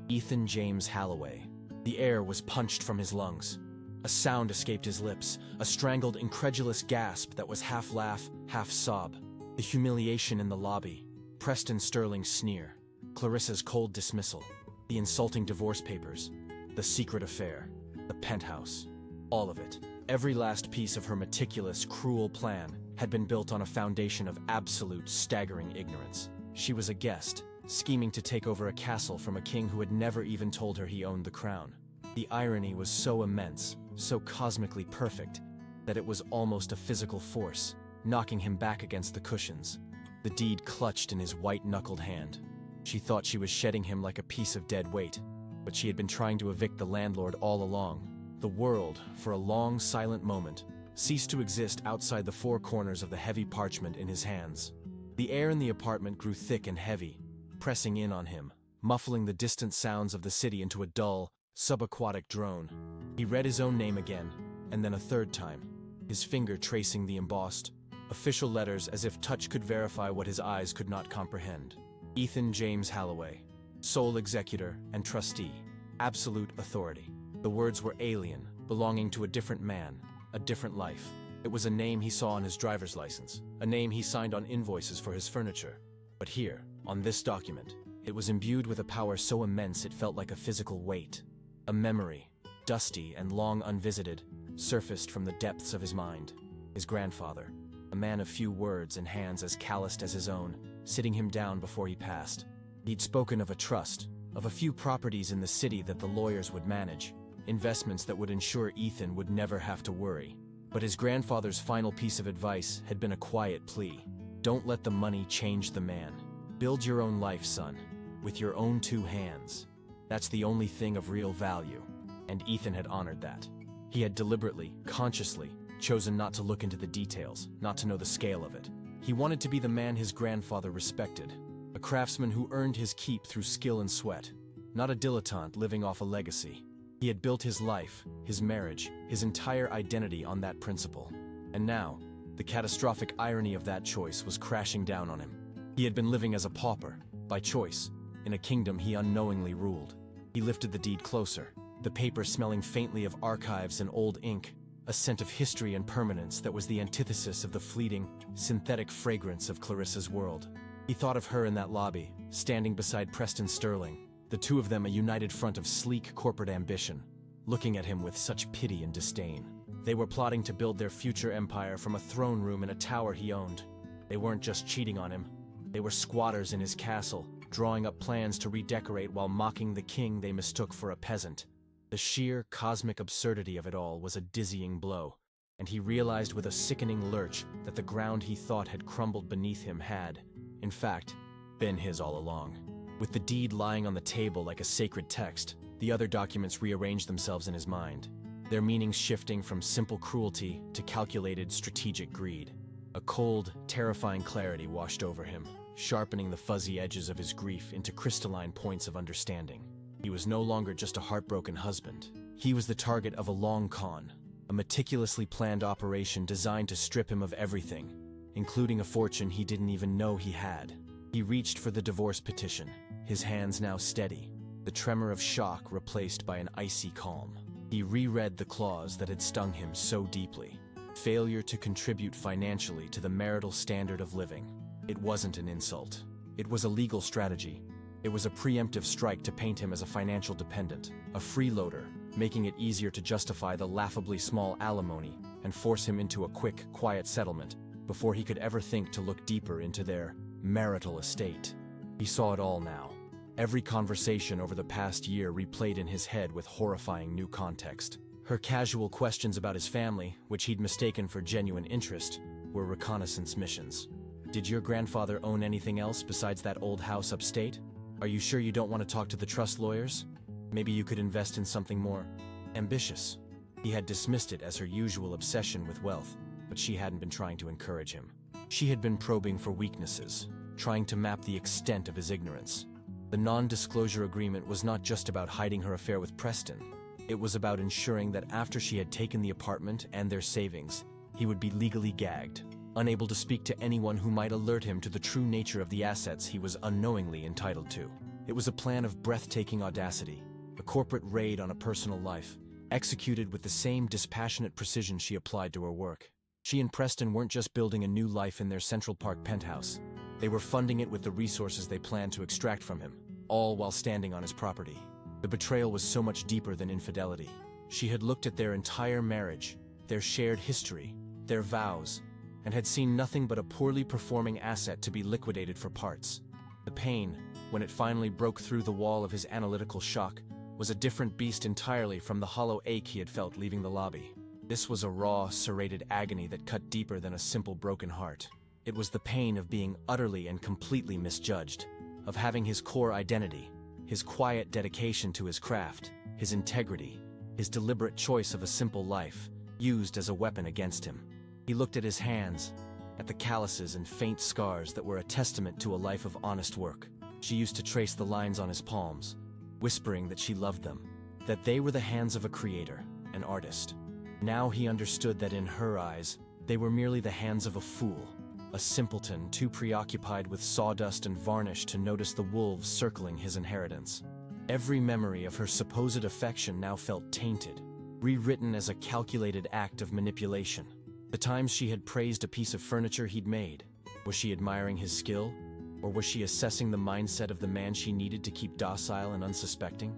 Ethan James Halloway. The air was punched from his lungs. A sound escaped his lips, a strangled, incredulous gasp that was half laugh, half sob. The humiliation in the lobby, Preston Sterling's sneer, Clarissa's cold dismissal, the insulting divorce papers, the secret affair, the penthouse. All of it, every last piece of her meticulous, cruel plan, had been built on a foundation of absolute, staggering ignorance. She was a guest, scheming to take over a castle from a king who had never even told her he owned the crown. The irony was so immense, so cosmically perfect, that it was almost a physical force, knocking him back against the cushions. The deed clutched in his white-knuckled hand. She thought she was shedding him like a piece of dead weight, but she had been trying to evict the landlord all along. The world, for a long, silent moment, ceased to exist outside the four corners of the heavy parchment in his hands. The air in the apartment grew thick and heavy. pressing in on him, muffling the distant sounds of the city into a dull, subaquatic drone. He read his own name again, and then a third time, his finger tracing the embossed, official letters as if touch could verify what his eyes could not comprehend. Ethan James Halloway, sole executor and trustee, absolute authority. The words were alien, belonging to a different man, a different life. It was a name he saw on his driver's license, a name he signed on invoices for his furniture. But here, on this document, it was imbued with a power so immense it felt like a physical weight. A memory, dusty and long unvisited, surfaced from the depths of his mind. His grandfather, a man of few words and hands as calloused as his own, sitting him down before he passed. He'd spoken of a trust, of a few properties in the city that the lawyers would manage, investments that would ensure Ethan would never have to worry. But his grandfather's final piece of advice had been a quiet plea. Don't let the money change the man. Build your own life, son, with your own two hands. That's the only thing of real value. And Ethan had honored that. He had deliberately, consciously, chosen not to look into the details, not to know the scale of it. He wanted to be the man his grandfather respected, a craftsman who earned his keep through skill and sweat, not a dilettante living off a legacy. He had built his life, his marriage, his entire identity on that principle. And now, the catastrophic irony of that choice was crashing down on him. He had been living as a pauper, by choice, in a kingdom he unknowingly ruled. He lifted the deed closer, the paper smelling faintly of archives and old ink, a scent of history and permanence that was the antithesis of the fleeting, synthetic fragrance of Clarissa's world. He thought of her in that lobby, standing beside Preston Sterling, the two of them a united front of sleek corporate ambition, looking at him with such pity and disdain. They were plotting to build their future empire from a throne room in a tower he owned. They weren't just cheating on him. They were squatters in his castle, drawing up plans to redecorate while mocking the king they mistook for a peasant. The sheer cosmic absurdity of it all was a dizzying blow, and he realized with a sickening lurch that the ground he thought had crumbled beneath him had, in fact, been his all along. With the deed lying on the table like a sacred text, the other documents rearranged themselves in his mind, their meanings shifting from simple cruelty to calculated strategic greed. A cold, terrifying clarity washed over him, sharpening the fuzzy edges of his grief into crystalline points of understanding. He was no longer just a heartbroken husband. He was the target of a long con, a meticulously planned operation designed to strip him of everything, including a fortune he didn't even know he had. He reached for the divorce petition, his hands now steady, the tremor of shock replaced by an icy calm. He reread the clause that had stung him so deeply. Failure to contribute financially to the marital standard of living. It wasn't an insult. It was a legal strategy. It was a preemptive strike to paint him as a financial dependent, a freeloader, making it easier to justify the laughably small alimony and force him into a quick, quiet settlement before he could ever think to look deeper into their marital estate. He saw it all now. Every conversation over the past year replayed in his head with horrifying new context. Her casual questions about his family, which he'd mistaken for genuine interest, were reconnaissance missions. Did your grandfather own anything else besides that old house upstate? Are you sure you don't want to talk to the trust lawyers? Maybe you could invest in something more ambitious. He had dismissed it as her usual obsession with wealth, but she hadn't been trying to encourage him. She had been probing for weaknesses, trying to map the extent of his ignorance. The non-disclosure agreement was not just about hiding her affair with Preston. It was about ensuring that after she had taken the apartment and their savings, he would be legally gagged, unable to speak to anyone who might alert him to the true nature of the assets he was unknowingly entitled to. It was a plan of breathtaking audacity, a corporate raid on a personal life, executed with the same dispassionate precision she applied to her work. She and Preston weren't just building a new life in their Central Park penthouse. They were funding it with the resources they planned to extract from him, all while standing on his property. The betrayal was so much deeper than infidelity. She had looked at their entire marriage, their shared history, their vows, and had seen nothing but a poorly performing asset to be liquidated for parts. The pain, when it finally broke through the wall of his analytical shock, was a different beast entirely from the hollow ache he had felt leaving the lobby. This was a raw, serrated agony that cut deeper than a simple broken heart. It was the pain of being utterly and completely misjudged, of having his core identity, his quiet dedication to his craft, his integrity, his deliberate choice of a simple life, used as a weapon against him. He looked at his hands, at the calluses and faint scars that were a testament to a life of honest work. She used to trace the lines on his palms, whispering that she loved them, that they were the hands of a creator, an artist. Now he understood that in her eyes, they were merely the hands of a fool, a simpleton too preoccupied with sawdust and varnish to notice the wolves circling his inheritance. Every memory of her supposed affection now felt tainted, rewritten as a calculated act of manipulation. The times she had praised a piece of furniture he'd made, was she admiring his skill? Or was she assessing the mindset of the man she needed to keep docile and unsuspecting?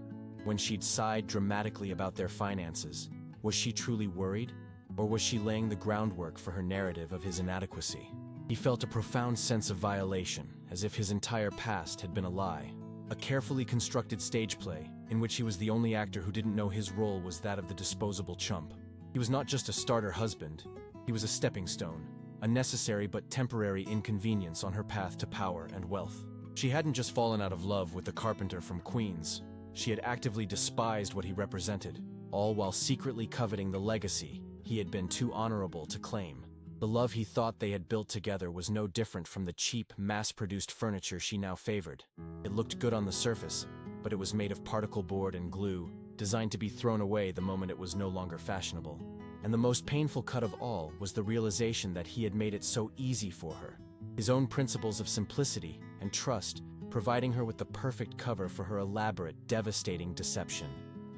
When she'd sighed dramatically about their finances, was she truly worried? Or was she laying the groundwork for her narrative of his inadequacy? He felt a profound sense of violation, as if his entire past had been a lie. A carefully constructed stage play, in which he was the only actor who didn't know his role was that of the disposable chump. He was not just a starter husband, he was a stepping stone, a necessary but temporary inconvenience on her path to power and wealth. She hadn't just fallen out of love with the carpenter from Queens, she had actively despised what he represented, all while secretly coveting the legacy he had been too honorable to claim. The love he thought they had built together was no different from the cheap, mass-produced furniture she now favored. It looked good on the surface, but it was made of particle board and glue, designed to be thrown away the moment it was no longer fashionable. And the most painful cut of all was the realization that he had made it so easy for her. His own principles of simplicity and trust, providing her with the perfect cover for her elaborate, devastating deception.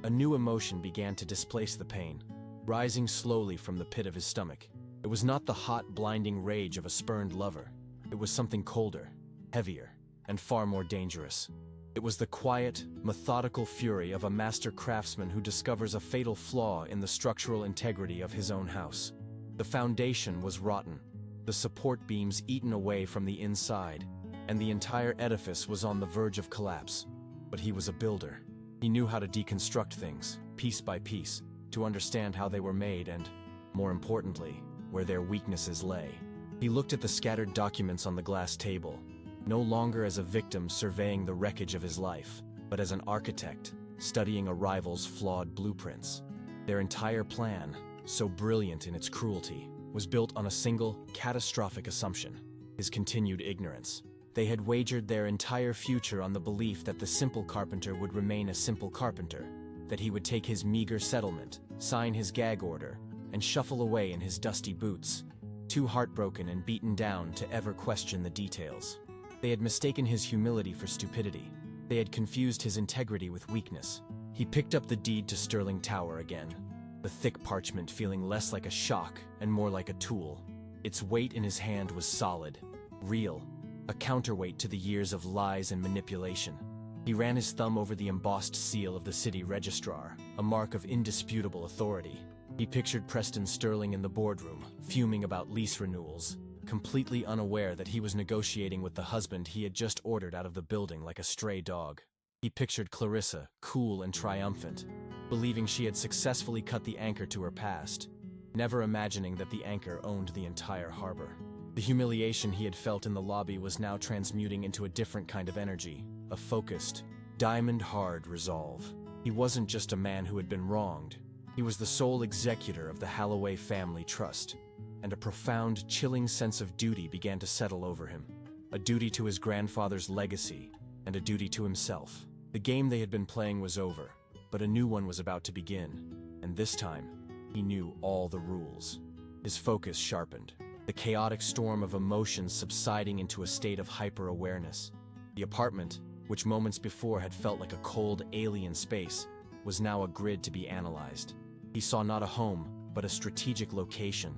A new emotion began to displace the pain, rising slowly from the pit of his stomach. It was not the hot, blinding rage of a spurned lover. It was something colder, heavier, and far more dangerous. It was the quiet, methodical fury of a master craftsman who discovers a fatal flaw in the structural integrity of his own house. The foundation was rotten, the support beams eaten away from the inside, and the entire edifice was on the verge of collapse. But he was a builder. He knew how to deconstruct things, piece by piece, to understand how they were made and, more importantly, where their weaknesses lay. He looked at the scattered documents on the glass table, no longer as a victim surveying the wreckage of his life, but as an architect studying a rival's flawed blueprints. Their entire plan, so brilliant in its cruelty, was built on a single, catastrophic assumption: his continued ignorance. They had wagered their entire future on the belief that the simple carpenter would remain a simple carpenter, that he would take his meager settlement, sign his gag order, and shuffle away in his dusty boots, too heartbroken and beaten down to ever question the details. They had mistaken his humility for stupidity. They had confused his integrity with weakness. He picked up the deed to Sterling Tower again, the thick parchment feeling less like a shock and more like a tool. Its weight in his hand was solid, real, a counterweight to the years of lies and manipulation. He ran his thumb over the embossed seal of the city registrar, a mark of indisputable authority. He pictured Preston Sterling in the boardroom, fuming about lease renewals, completely unaware that he was negotiating with the husband he had just ordered out of the building like a stray dog. He pictured Clarissa, cool and triumphant, believing she had successfully cut the anchor to her past, never imagining that the anchor owned the entire harbor. The humiliation he had felt in the lobby was now transmuting into a different kind of energy, a focused, diamond-hard resolve. He wasn't just a man who had been wronged. He was the sole executor of the Halloway Family Trust, and a profound, chilling sense of duty began to settle over him. A duty to his grandfather's legacy, and a duty to himself. The game they had been playing was over, but a new one was about to begin, and this time, he knew all the rules. His focus sharpened, the chaotic storm of emotions subsiding into a state of hyper-awareness. The apartment, which moments before had felt like a cold, alien space, was now a grid to be analyzed. He saw not a home, but a strategic location,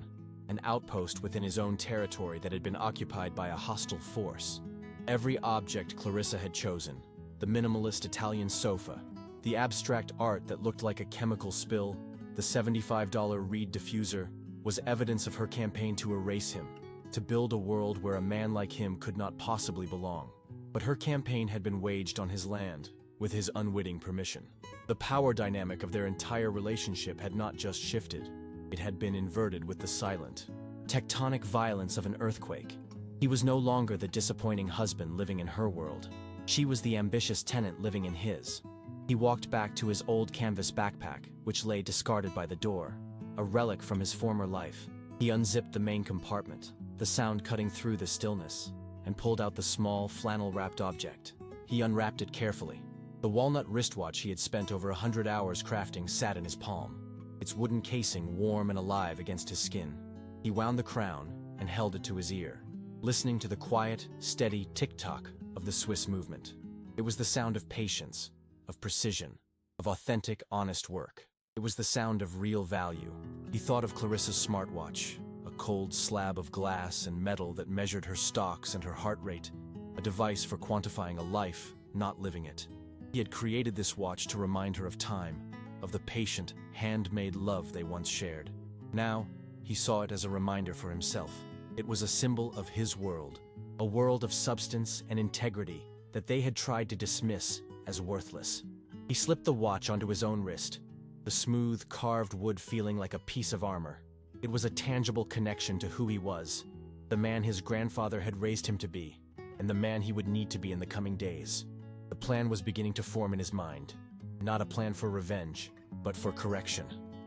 an outpost within his own territory that had been occupied by a hostile force. Every object Clarissa had chosen, the minimalist Italian sofa, the abstract art that looked like a chemical spill, the $75 reed diffuser, was evidence of her campaign to erase him, to build a world where a man like him could not possibly belong. But her campaign had been waged on his land, with his unwitting permission. The power dynamic of their entire relationship had not just shifted, it had been inverted with the silent, tectonic violence of an earthquake. He was no longer the disappointing husband living in her world. She was the ambitious tenant living in his. He walked back to his old canvas backpack, which lay discarded by the door, a relic from his former life. He unzipped the main compartment, the sound cutting through the stillness, and pulled out the small, flannel-wrapped object. He unwrapped it carefully. The walnut wristwatch he had spent over 100 hours crafting sat in his palm, its wooden casing warm and alive against his skin. He wound the crown and held it to his ear, listening to the quiet, steady tick-tock of the Swiss movement. It was the sound of patience, of precision, of authentic, honest work. It was the sound of real value. He thought of Clarissa's smartwatch, a cold slab of glass and metal that measured her stocks and her heart rate, a device for quantifying a life, not living it. He had created this watch to remind her of time, of the patient, handmade love they once shared. Now, he saw it as a reminder for himself. It was a symbol of his world, a world of substance and integrity that they had tried to dismiss as worthless. He slipped the watch onto his own wrist, the smooth, carved wood feeling like a piece of armor. It was a tangible connection to who he was, the man his grandfather had raised him to be, and the man he would need to be in the coming days. The plan was beginning to form in his mind. Not a plan for revenge, but for correction.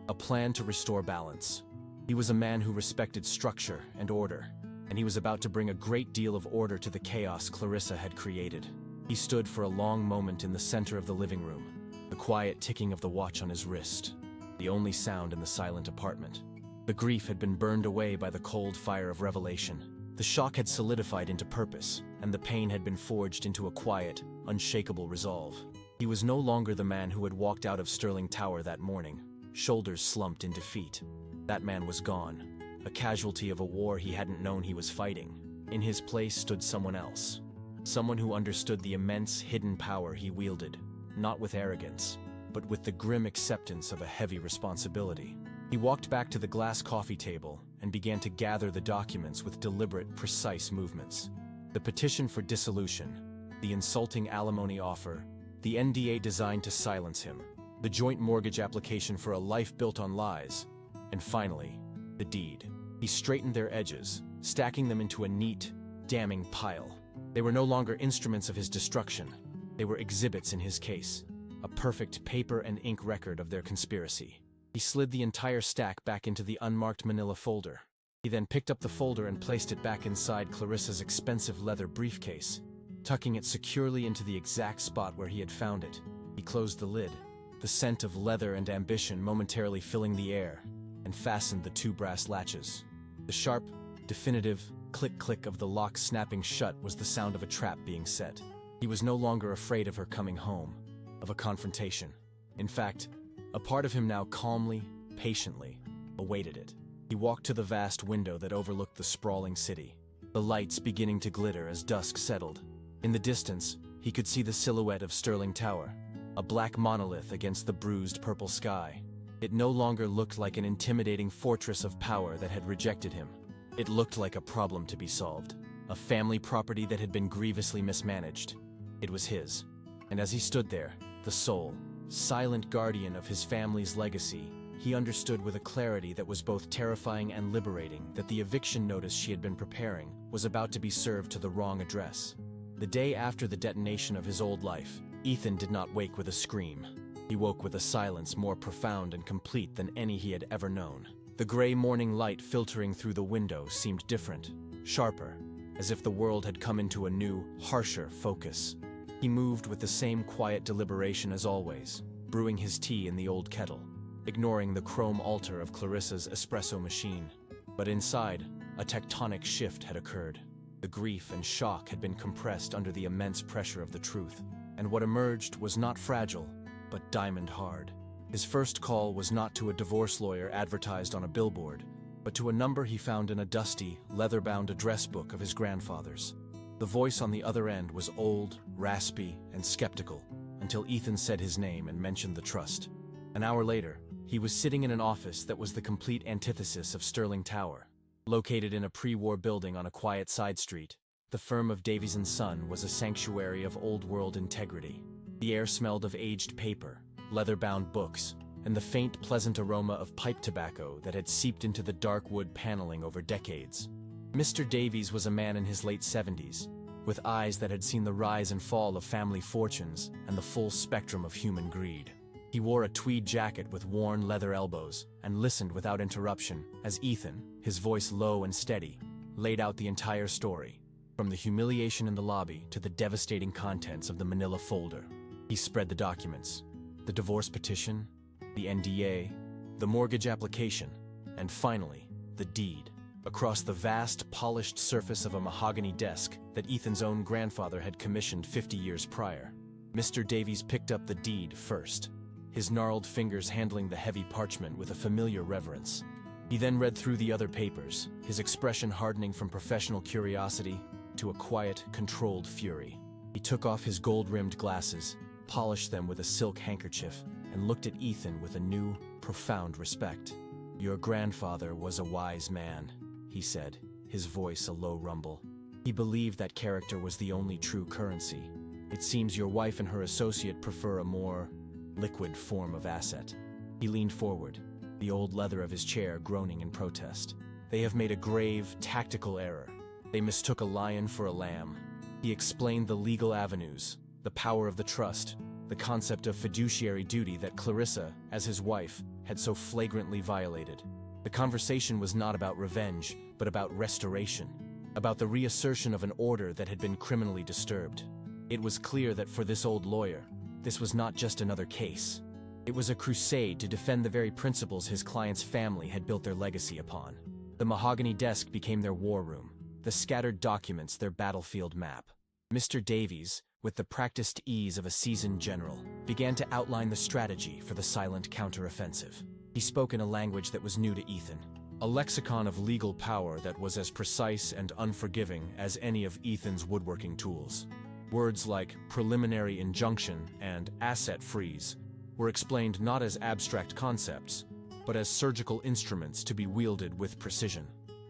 A plan to restore balance. He was a man who respected structure and order, and he was about to bring a great deal of order to the chaos Clarissa had created. He stood for a long moment in the center of the living room, the quiet ticking of the watch on his wrist, the only sound in the silent apartment. The grief had been burned away by the cold fire of revelation. The shock had solidified into purpose, and the pain had been forged into a quiet, unshakable resolve. He was no longer the man who had walked out of Stirling Tower that morning, shoulders slumped in defeat. That man was gone, a casualty of a war he hadn't known he was fighting. In his place stood someone else, someone who understood the immense hidden power he wielded, not with arrogance, but with the grim acceptance of a heavy responsibility. He walked back to the glass coffee table and began to gather the documents with deliberate, precise movements. The petition for dissolution, the insulting alimony offer, the NDA designed to silence him, the joint mortgage application for a life built on lies, and finally, the deed. He straightened their edges, stacking them into a neat, damning pile. They were no longer instruments of his destruction. They were exhibits in his case, a perfect paper and ink record of their conspiracy. He slid the entire stack back into the unmarked manila folder. He then picked up the folder and placed it back inside Clarissa's expensive leather briefcase, tucking it securely into the exact spot where he had found it. He closed the lid, the scent of leather and ambition momentarily filling the air, and fastened the two brass latches. The sharp, definitive click-click of the lock snapping shut was the sound of a trap being set. He was no longer afraid of her coming home, of a confrontation. In fact, a part of him now calmly, patiently, awaited it. He walked to the vast window that overlooked the sprawling city, the lights beginning to glitter as dusk settled. In the distance, he could see the silhouette of Stirling Tower, a black monolith against the bruised purple sky. It no longer looked like an intimidating fortress of power that had rejected him. It looked like a problem to be solved, a family property that had been grievously mismanaged. It was his, and as he stood there, the sole, silent guardian of his family's legacy, he understood with a clarity that was both terrifying and liberating that the eviction notice she had been preparing was about to be served to the wrong address. The day after the detonation of his old life, Ethan did not wake with a scream. He woke with a silence more profound and complete than any he had ever known. The gray morning light filtering through the window seemed different, sharper, as if the world had come into a new, harsher focus. He moved with the same quiet deliberation as always, brewing his tea in the old kettle, ignoring the chrome altar of Clarissa's espresso machine. But inside, a tectonic shift had occurred. The grief and shock had been compressed under the immense pressure of the truth, and what emerged was not fragile, but diamond hard. His first call was not to a divorce lawyer advertised on a billboard, but to a number he found in a dusty, leather-bound address book of his grandfather's. The voice on the other end was old, raspy, and skeptical, until Ethan said his name and mentioned the trust. An hour later, he was sitting in an office that was the complete antithesis of Stirling Tower. Located in a pre-war building on a quiet side street, the firm of Davies & Son was a sanctuary of old-world integrity. The air smelled of aged paper, leather-bound books, and the faint, pleasant aroma of pipe tobacco that had seeped into the dark wood paneling over decades. Mr. Davies was a man in his late 70s, with eyes that had seen the rise and fall of family fortunes and the full spectrum of human greed. He wore a tweed jacket with worn leather elbows and listened without interruption as Ethan, his voice low and steady, laid out the entire story. From the humiliation in the lobby to the devastating contents of the manila folder. He spread the documents, the divorce petition, the NDA, the mortgage application, and finally, the deed, across the vast, polished surface of a mahogany desk that Ethan's own grandfather had commissioned 50 years prior. Mr. Davies picked up the deed first, his gnarled fingers handling the heavy parchment with a familiar reverence. He then read through the other papers, his expression hardening from professional curiosity to a quiet, controlled fury. He took off his gold-rimmed glasses, polished them with a silk handkerchief, and looked at Ethan with a new, profound respect. "Your grandfather was a wise man," he said, his voice a low rumble. "He believed that character was the only true currency. It seems your wife and her associate prefer a more liquid form of asset." He leaned forward, the old leather of his chair groaning in protest. "They have made a grave, tactical error. They mistook a lion for a lamb." He explained the legal avenues, the power of the trust, the concept of fiduciary duty that Clarissa, as his wife, had so flagrantly violated. The conversation was not about revenge, but about restoration, about the reassertion of an order that had been criminally disturbed. It was clear that for this old lawyer, this was not just another case. It was a crusade to defend the very principles his client's family had built their legacy upon. The mahogany desk became their war room, the scattered documents their battlefield map. Mr. Davies, with the practiced ease of a seasoned general, began to outline the strategy for the silent counteroffensive. He spoke in a language that was new to Ethan, a lexicon of legal power that was as precise and unforgiving as any of Ethan's woodworking tools. Words like preliminary injunction and asset freeze were explained not as abstract concepts, but as surgical instruments to be wielded with precision.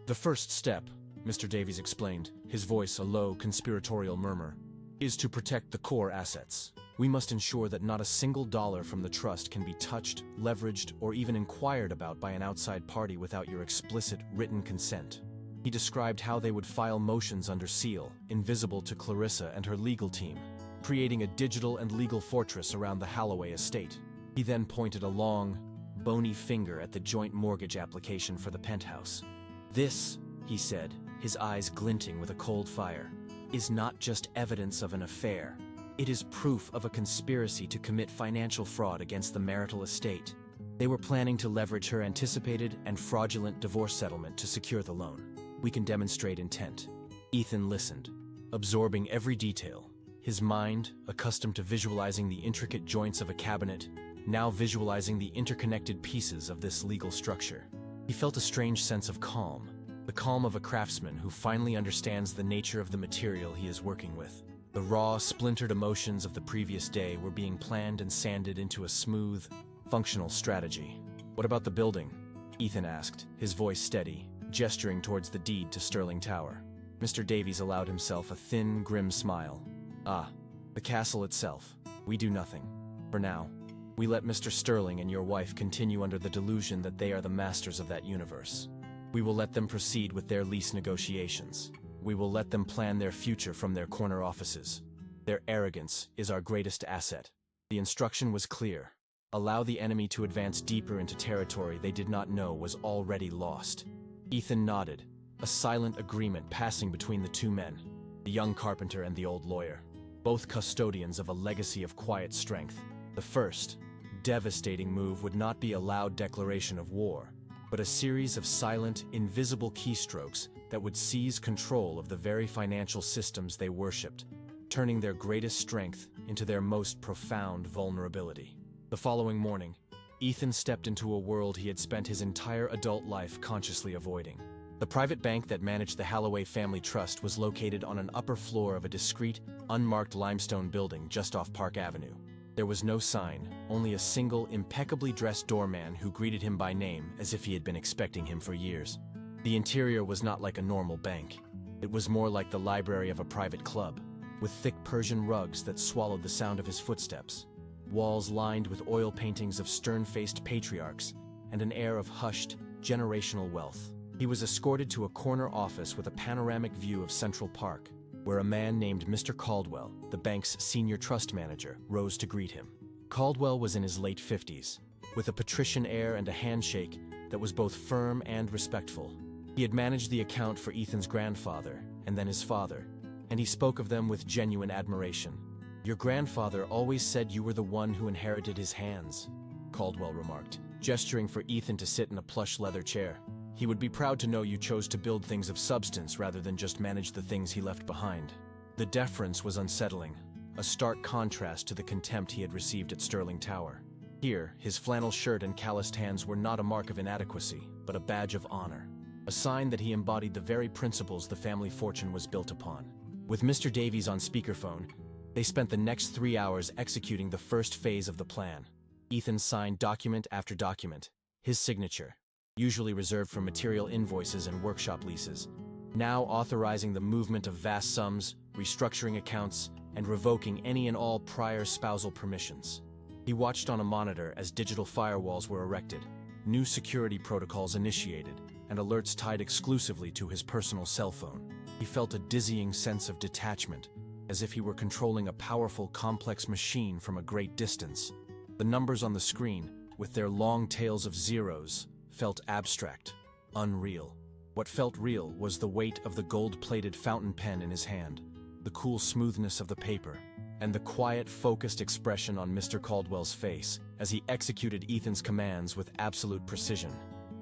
"The first step," Mr. Davies explained, his voice a low, conspiratorial murmur, "is to protect the core assets. We must ensure that not a single dollar from the trust can be touched, leveraged, or even inquired about by an outside party without your explicit, written consent." He described how they would file motions under seal, invisible to Clarissa and her legal team, creating a digital and legal fortress around the Halloway estate. He then pointed a long, bony finger at the joint mortgage application for the penthouse. "This," he said, his eyes glinting with a cold fire, "is not just evidence of an affair. It is proof of a conspiracy to commit financial fraud against the marital estate. They were planning to leverage her anticipated and fraudulent divorce settlement to secure the loan. We can demonstrate intent." Ethan listened, absorbing every detail, his mind, accustomed to visualizing the intricate joints of a cabinet, now visualizing the interconnected pieces of this legal structure. He felt a strange sense of calm, the calm of a craftsman who finally understands the nature of the material he is working with. The raw, splintered emotions of the previous day were being planned and sanded into a smooth, functional strategy. "What about the building?" Ethan asked, his voice steady, gesturing towards the deed to Sterling Tower. Mr. Davies allowed himself a thin, grim smile. "Ah, the castle itself. We do nothing. For now. We let Mr. Sterling and your wife continue under the delusion that they are the masters of that universe. We will let them proceed with their lease negotiations. We will let them plan their future from their corner offices. Their arrogance is our greatest asset." The instruction was clear. Allow the enemy to advance deeper into territory they did not know was already lost. Ethan nodded, a silent agreement passing between the two men, the young carpenter and the old lawyer, both custodians of a legacy of quiet strength. The first, devastating move would not be a loud declaration of war, but a series of silent, invisible keystrokes that would seize control of the very financial systems they worshipped, turning their greatest strength into their most profound vulnerability. The following morning, Ethan stepped into a world he had spent his entire adult life consciously avoiding. The private bank that managed the Halloway Family Trust was located on an upper floor of a discreet, unmarked limestone building just off Park Avenue. There was no sign, only a single, impeccably dressed doorman who greeted him by name as if he had been expecting him for years. The interior was not like a normal bank. It was more like the library of a private club, with thick Persian rugs that swallowed the sound of his footsteps, walls lined with oil paintings of stern-faced patriarchs, and an air of hushed, generational wealth. He was escorted to a corner office with a panoramic view of Central Park, where a man named Mr. Caldwell, the bank's senior trust manager, rose to greet him. Caldwell was in his late 50s, with a patrician air and a handshake that was both firm and respectful. He had managed the account for Ethan's grandfather, and then his father, and he spoke of them with genuine admiration. "Your grandfather always said you were the one who inherited his hands," Caldwell remarked, gesturing for Ethan to sit in a plush leather chair. "He would be proud to know you chose to build things of substance rather than just manage the things he left behind." The deference was unsettling, a stark contrast to the contempt he had received at Sterling Tower. Here, his flannel shirt and calloused hands were not a mark of inadequacy, but a badge of honor, a sign that he embodied the very principles the family fortune was built upon. With Mr. Davies on speakerphone, they spent the next 3 hours executing the first phase of the plan. Ethan signed document after document, his signature, usually reserved for material invoices and workshop leases, now authorizing the movement of vast sums, restructuring accounts, and revoking any and all prior spousal permissions. He watched on a monitor as digital firewalls were erected, new security protocols initiated, and alerts tied exclusively to his personal cell phone. He felt a dizzying sense of detachment, as if he were controlling a powerful, complex machine from a great distance. The numbers on the screen, with their long tails of zeros, felt abstract, unreal. What felt real was the weight of the gold-plated fountain pen in his hand, the cool smoothness of the paper, and the quiet, focused expression on Mr. Caldwell's face as he executed Ethan's commands with absolute precision.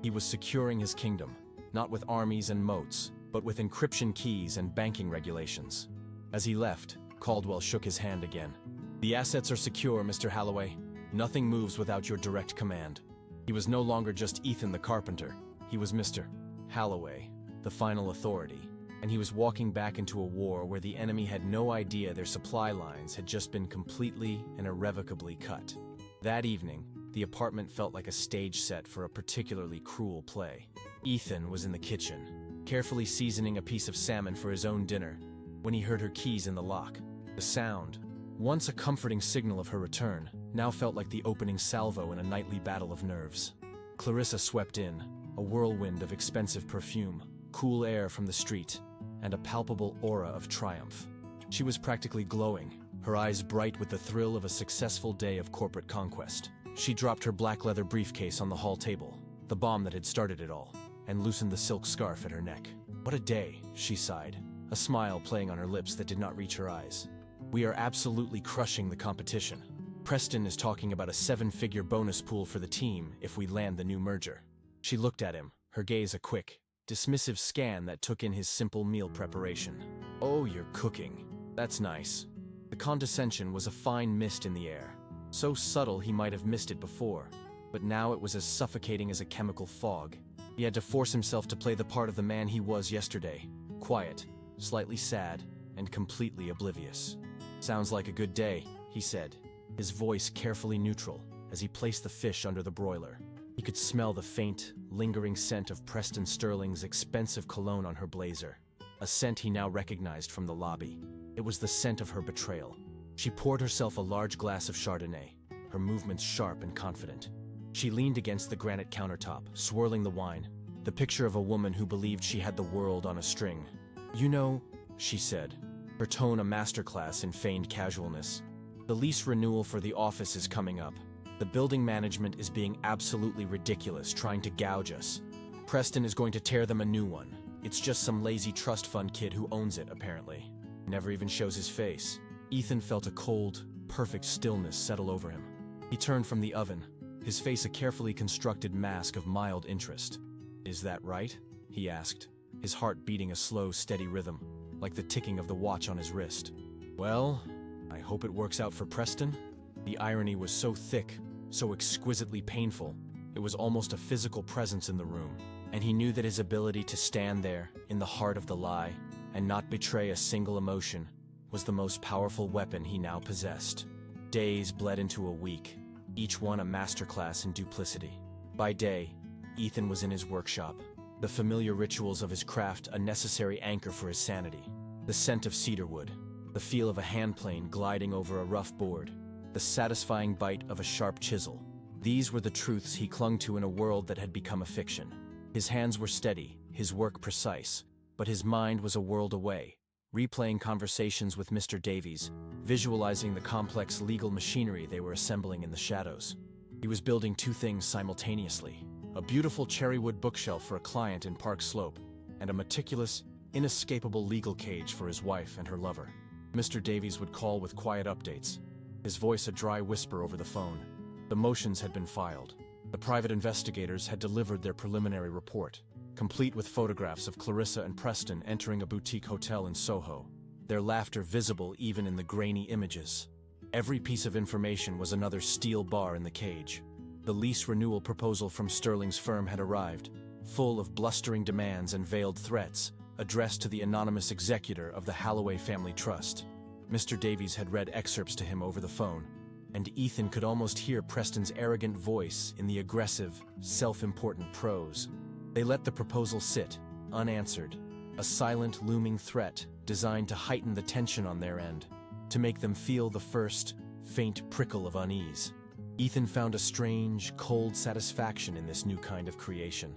He was securing his kingdom, not with armies and moats, but with encryption keys and banking regulations. As he left, Caldwell shook his hand again. "The assets are secure, Mr. Halloway. Nothing moves without your direct command." He was no longer just Ethan the carpenter. He was Mr. Halloway, the final authority. And he was walking back into a war where the enemy had no idea their supply lines had just been completely and irrevocably cut. That evening, the apartment felt like a stage set for a particularly cruel play. Ethan was in the kitchen, carefully seasoning a piece of salmon for his own dinner, when he heard her keys in the lock. The sound, once a comforting signal of her return, now felt like the opening salvo in a nightly battle of nerves. Clarissa swept in, a whirlwind of expensive perfume, cool air from the street, and a palpable aura of triumph. She was practically glowing, her eyes bright with the thrill of a successful day of corporate conquest. She dropped her black leather briefcase on the hall table, the bomb that had started it all, and loosened the silk scarf at her neck. "What a day," she sighed, a smile playing on her lips that did not reach her eyes. "We are absolutely crushing the competition. Preston is talking about a 7-figure bonus pool for the team if we land the new merger." She looked at him, her gaze a quick, dismissive scan that took in his simple meal preparation. "Oh, you're cooking. That's nice." The condescension was a fine mist in the air, so subtle he might have missed it before, but now it was as suffocating as a chemical fog. He had to force himself to play the part of the man he was yesterday, quiet, slightly sad, and completely oblivious. "Sounds like a good day," he said, his voice carefully neutral, as he placed the fish under the broiler. He could smell the faint, lingering scent of Preston Sterling's expensive cologne on her blazer, a scent he now recognized from the lobby. It was the scent of her betrayal. She poured herself a large glass of Chardonnay, her movements sharp and confident. She leaned against the granite countertop, swirling the wine, the picture of a woman who believed she had the world on a string. "You know," she said, her tone a masterclass in feigned casualness, "the lease renewal for the office is coming up. The building management is being absolutely ridiculous, trying to gouge us. Preston is going to tear them a new one. It's just some lazy trust fund kid who owns it, apparently. Never even shows his face." Ethan felt a cold, perfect stillness settle over him. He turned from the oven, his face a carefully constructed mask of mild interest. "Is that right?" he asked, his heart beating a slow, steady rhythm, like the ticking of the watch on his wrist. "Well, I hope it works out for Preston." The irony was so thick, so exquisitely painful, it was almost a physical presence in the room, and he knew that his ability to stand there, in the heart of the lie, and not betray a single emotion, was the most powerful weapon he now possessed. Days bled into a week, each one a masterclass in duplicity. By day, Ethan was in his workshop, the familiar rituals of his craft a necessary anchor for his sanity. The scent of cedarwood, the feel of a handplane gliding over a rough board, the satisfying bite of a sharp chisel. These were the truths he clung to in a world that had become a fiction. His hands were steady, his work precise, but his mind was a world away, replaying conversations with Mr. Davies, visualizing the complex legal machinery they were assembling in the shadows. He was building two things simultaneously: a beautiful cherrywood bookshelf for a client in Park Slope, and a meticulous, inescapable legal cage for his wife and her lover. Mr. Davies would call with quiet updates, his voice a dry whisper over the phone. The motions had been filed. The private investigators had delivered their preliminary report, complete with photographs of Clarissa and Preston entering a boutique hotel in Soho, their laughter visible even in the grainy images. Every piece of information was another steel bar in the cage. The lease renewal proposal from Sterling's firm had arrived, full of blustering demands and veiled threats, addressed to the anonymous executor of the Halloway Family Trust. Mr. Davies had read excerpts to him over the phone, and Ethan could almost hear Preston's arrogant voice in the aggressive, self-important prose. They let the proposal sit, unanswered, a silent, looming threat designed to heighten the tension on their end, to make them feel the first, faint prickle of unease. Ethan found a strange, cold satisfaction in this new kind of creation.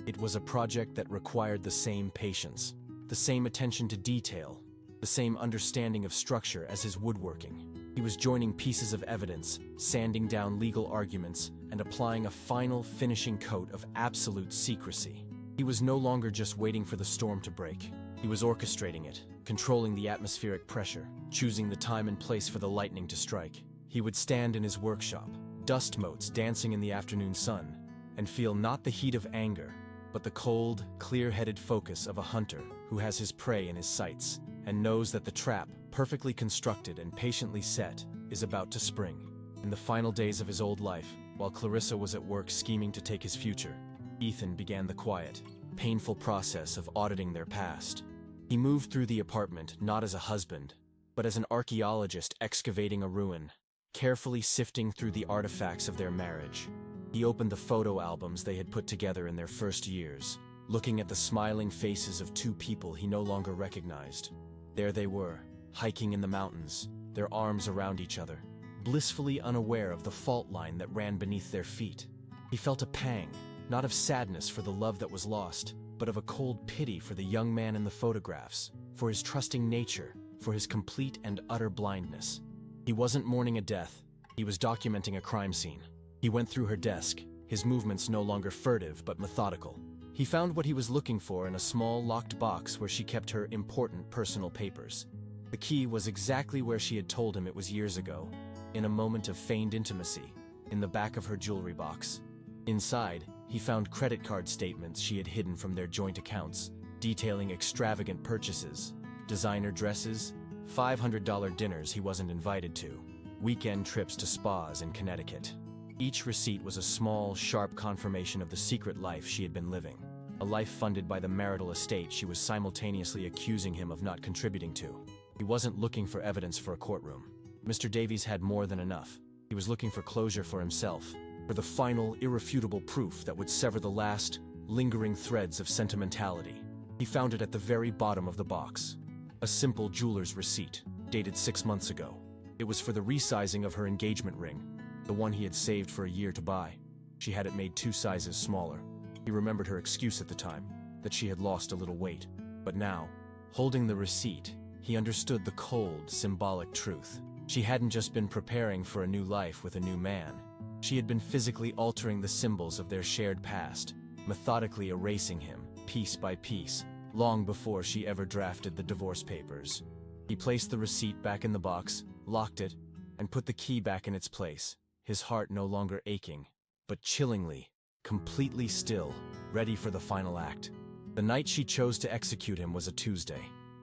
It was a project that required the same patience, the same attention to detail, the same understanding of structure as his woodworking. He was joining pieces of evidence, sanding down legal arguments, and applying a final, finishing coat of absolute secrecy. He was no longer just waiting for the storm to break. He was orchestrating it, controlling the atmospheric pressure, choosing the time and place for the lightning to strike. He would stand in his workshop, dust motes dancing in the afternoon sun, and feel not the heat of anger, but the cold, clear-headed focus of a hunter who has his prey in his sights and knows that the trap, perfectly constructed and patiently set, is about to spring. In the final days of his old life, while Clarissa was at work scheming to take his future, Ethan began the quiet, painful process of auditing their past. He moved through the apartment not as a husband, but as an archaeologist excavating a ruin, carefully sifting through the artifacts of their marriage. He opened the photo albums they had put together in their first years, looking at the smiling faces of two people he no longer recognized. There they were, hiking in the mountains, their arms around each other, blissfully unaware of the fault line that ran beneath their feet. He felt a pang, not of sadness for the love that was lost, but of a cold pity for the young man in the photographs, for his trusting nature, for his complete and utter blindness. He wasn't mourning a death, he was documenting a crime scene. He went through her desk, his movements no longer furtive but methodical. He found what he was looking for in a small locked box where she kept her important personal papers. The key was exactly where she had told him it was years ago, in a moment of feigned intimacy, in the back of her jewelry box. Inside, he found credit card statements she had hidden from their joint accounts, detailing extravagant purchases, designer dresses, $500 dinners he wasn't invited to, weekend trips to spas in Connecticut. Each receipt was a small, sharp confirmation of the secret life she had been living, a life funded by the marital estate she was simultaneously accusing him of not contributing to. He wasn't looking for evidence for a courtroom. Mr. Davies had more than enough. He was looking for closure for himself, for the final, irrefutable proof that would sever the last, lingering threads of sentimentality. He found it at the very bottom of the box. A simple jeweler's receipt, dated 6 months ago. It was for the resizing of her engagement ring, the one he had saved for a year to buy. She had it made 2 sizes smaller. He remembered her excuse at the time, that she had lost a little weight. But now, holding the receipt, he understood the cold, symbolic truth. She hadn't just been preparing for a new life with a new man. She had been physically altering the symbols of their shared past, methodically erasing him, piece by piece, long before she ever drafted the divorce papers. He placed the receipt back in the box, locked it, and put the key back in its place, his heart no longer aching, but chillingly, completely still, ready for the final act. The night she chose to execute him was a Tuesday.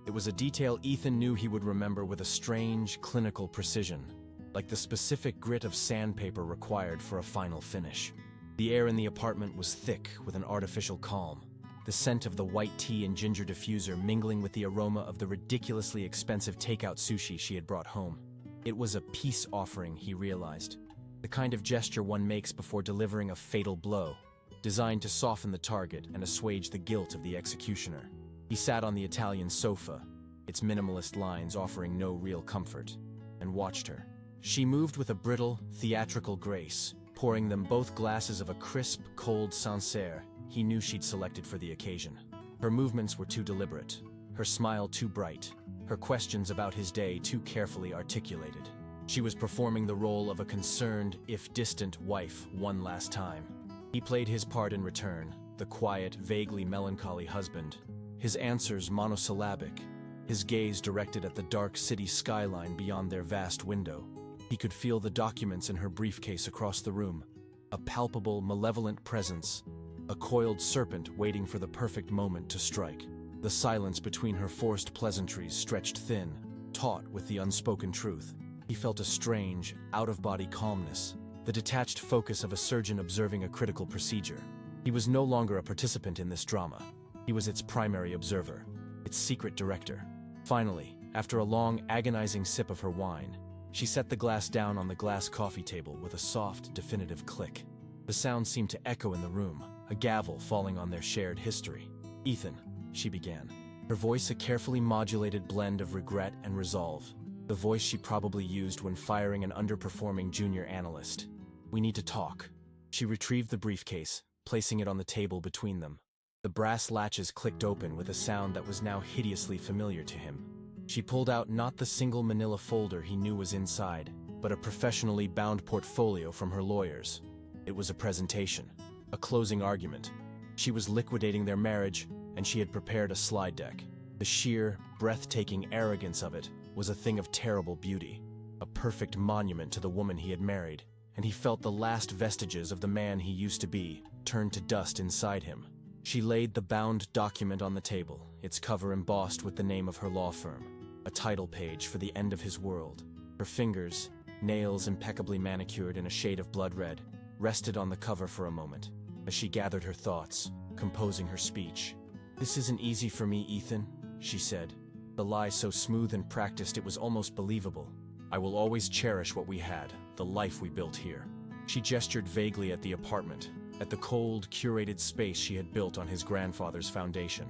It was a detail Ethan knew he would remember with a strange, clinical precision, like the specific grit of sandpaper required for a final finish. The air in the apartment was thick with an artificial calm, the scent of the white tea and ginger diffuser mingling with the aroma of the ridiculously expensive takeout sushi she had brought home. It was a peace offering, he realized, the kind of gesture one makes before delivering a fatal blow, designed to soften the target and assuage the guilt of the executioner. He sat on the Italian sofa, its minimalist lines offering no real comfort, and watched her. She moved with a brittle, theatrical grace, pouring them both glasses of a crisp, cold Sancerre he knew she'd selected for the occasion. Her movements were too deliberate, her smile too bright, her questions about his day too carefully articulated. She was performing the role of a concerned, if distant, wife one last time. He played his part in return, the quiet, vaguely melancholy husband, his answers monosyllabic, his gaze directed at the dark city skyline beyond their vast window. He could feel the documents in her briefcase across the room, a palpable, malevolent presence, a coiled serpent waiting for the perfect moment to strike. The silence between her forced pleasantries stretched thin, taut with the unspoken truth. He felt a strange, out-of-body calmness, the detached focus of a surgeon observing a critical procedure. He was no longer a participant in this drama. He was its primary observer, its secret director. Finally, after a long, agonizing sip of her wine, she set the glass down on the glass coffee table with a soft, definitive click. The sound seemed to echo in the room, a gavel falling on their shared history. "Ethan," she began, her voice a carefully modulated blend of regret and resolve, the voice she probably used when firing an underperforming junior analyst. "We need to talk." She retrieved the briefcase, placing it on the table between them. The brass latches clicked open with a sound that was now hideously familiar to him. She pulled out not the single manila folder he knew was inside, but a professionally bound portfolio from her lawyers. It was a presentation, a closing argument. She was liquidating their marriage, and she had prepared a slide deck. The sheer, breathtaking arrogance of it was a thing of terrible beauty, a perfect monument to the woman he had married, and he felt the last vestiges of the man he used to be turn to dust inside him. She laid the bound document on the table, its cover embossed with the name of her law firm, a title page for the end of his world. Her fingers, nails impeccably manicured in a shade of blood red, rested on the cover for a moment, as she gathered her thoughts, composing her speech. "This isn't easy for me, Ethan," she said, the lie so smooth and practiced it was almost believable. "I will always cherish what we had, the life we built here." She gestured vaguely at the apartment, at the cold, curated space she had built on his grandfather's foundation.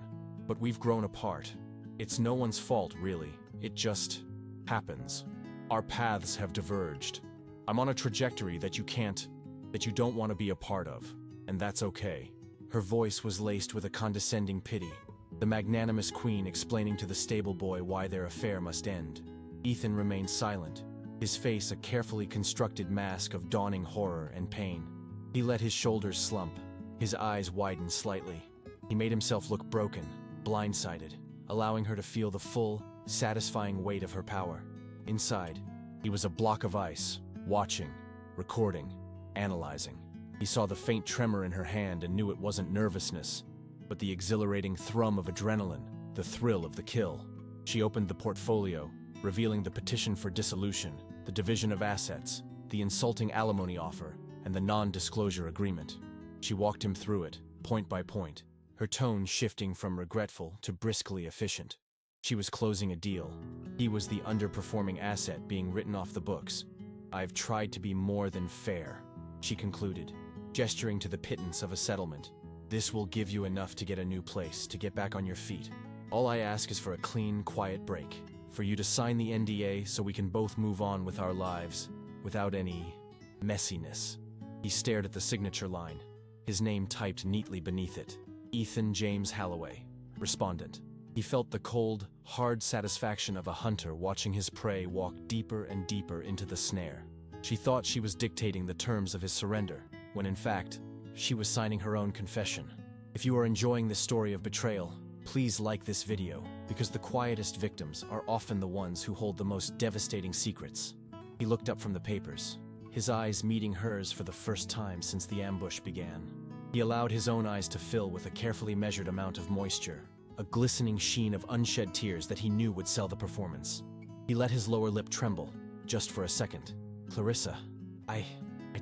"But we've grown apart. It's no one's fault, really. It just happens. Our paths have diverged. I'm on a trajectory that you don't want to be a part of, and that's okay." Her voice was laced with a condescending pity, the magnanimous queen explaining to the stable boy why their affair must end. Ethan remained silent, his face a carefully constructed mask of dawning horror and pain. He let his shoulders slump, his eyes widen slightly. He made himself look broken, blindsided, allowing her to feel the full, satisfying weight of her power. Inside, he was a block of ice, watching, recording, analyzing. He saw the faint tremor in her hand and knew it wasn't nervousness, but the exhilarating thrum of adrenaline, the thrill of the kill. She opened the portfolio, revealing the petition for dissolution, the division of assets, the insulting alimony offer, and the non-disclosure agreement. She walked him through it, point by point, her tone shifting from regretful to briskly efficient. She was closing a deal. He was the underperforming asset being written off the books. "I've tried to be more than fair," she concluded, gesturing to the pittance of a settlement. "This will give you enough to get a new place, to get back on your feet. All I ask is for a clean, quiet break, for you to sign the NDA so we can both move on with our lives, without any messiness." He stared at the signature line, his name typed neatly beneath it. Ethan James Halloway, respondent. He felt the cold, hard satisfaction of a hunter watching his prey walk deeper and deeper into the snare. She thought she was dictating the terms of his surrender, when in fact, she was signing her own confession. If you are enjoying this story of betrayal, please like this video, because the quietest victims are often the ones who hold the most devastating secrets. He looked up from the papers, his eyes meeting hers for the first time since the ambush began. He allowed his own eyes to fill with a carefully measured amount of moisture, a glistening sheen of unshed tears that he knew would sell the performance. He let his lower lip tremble, just for a second. "Clarissa, I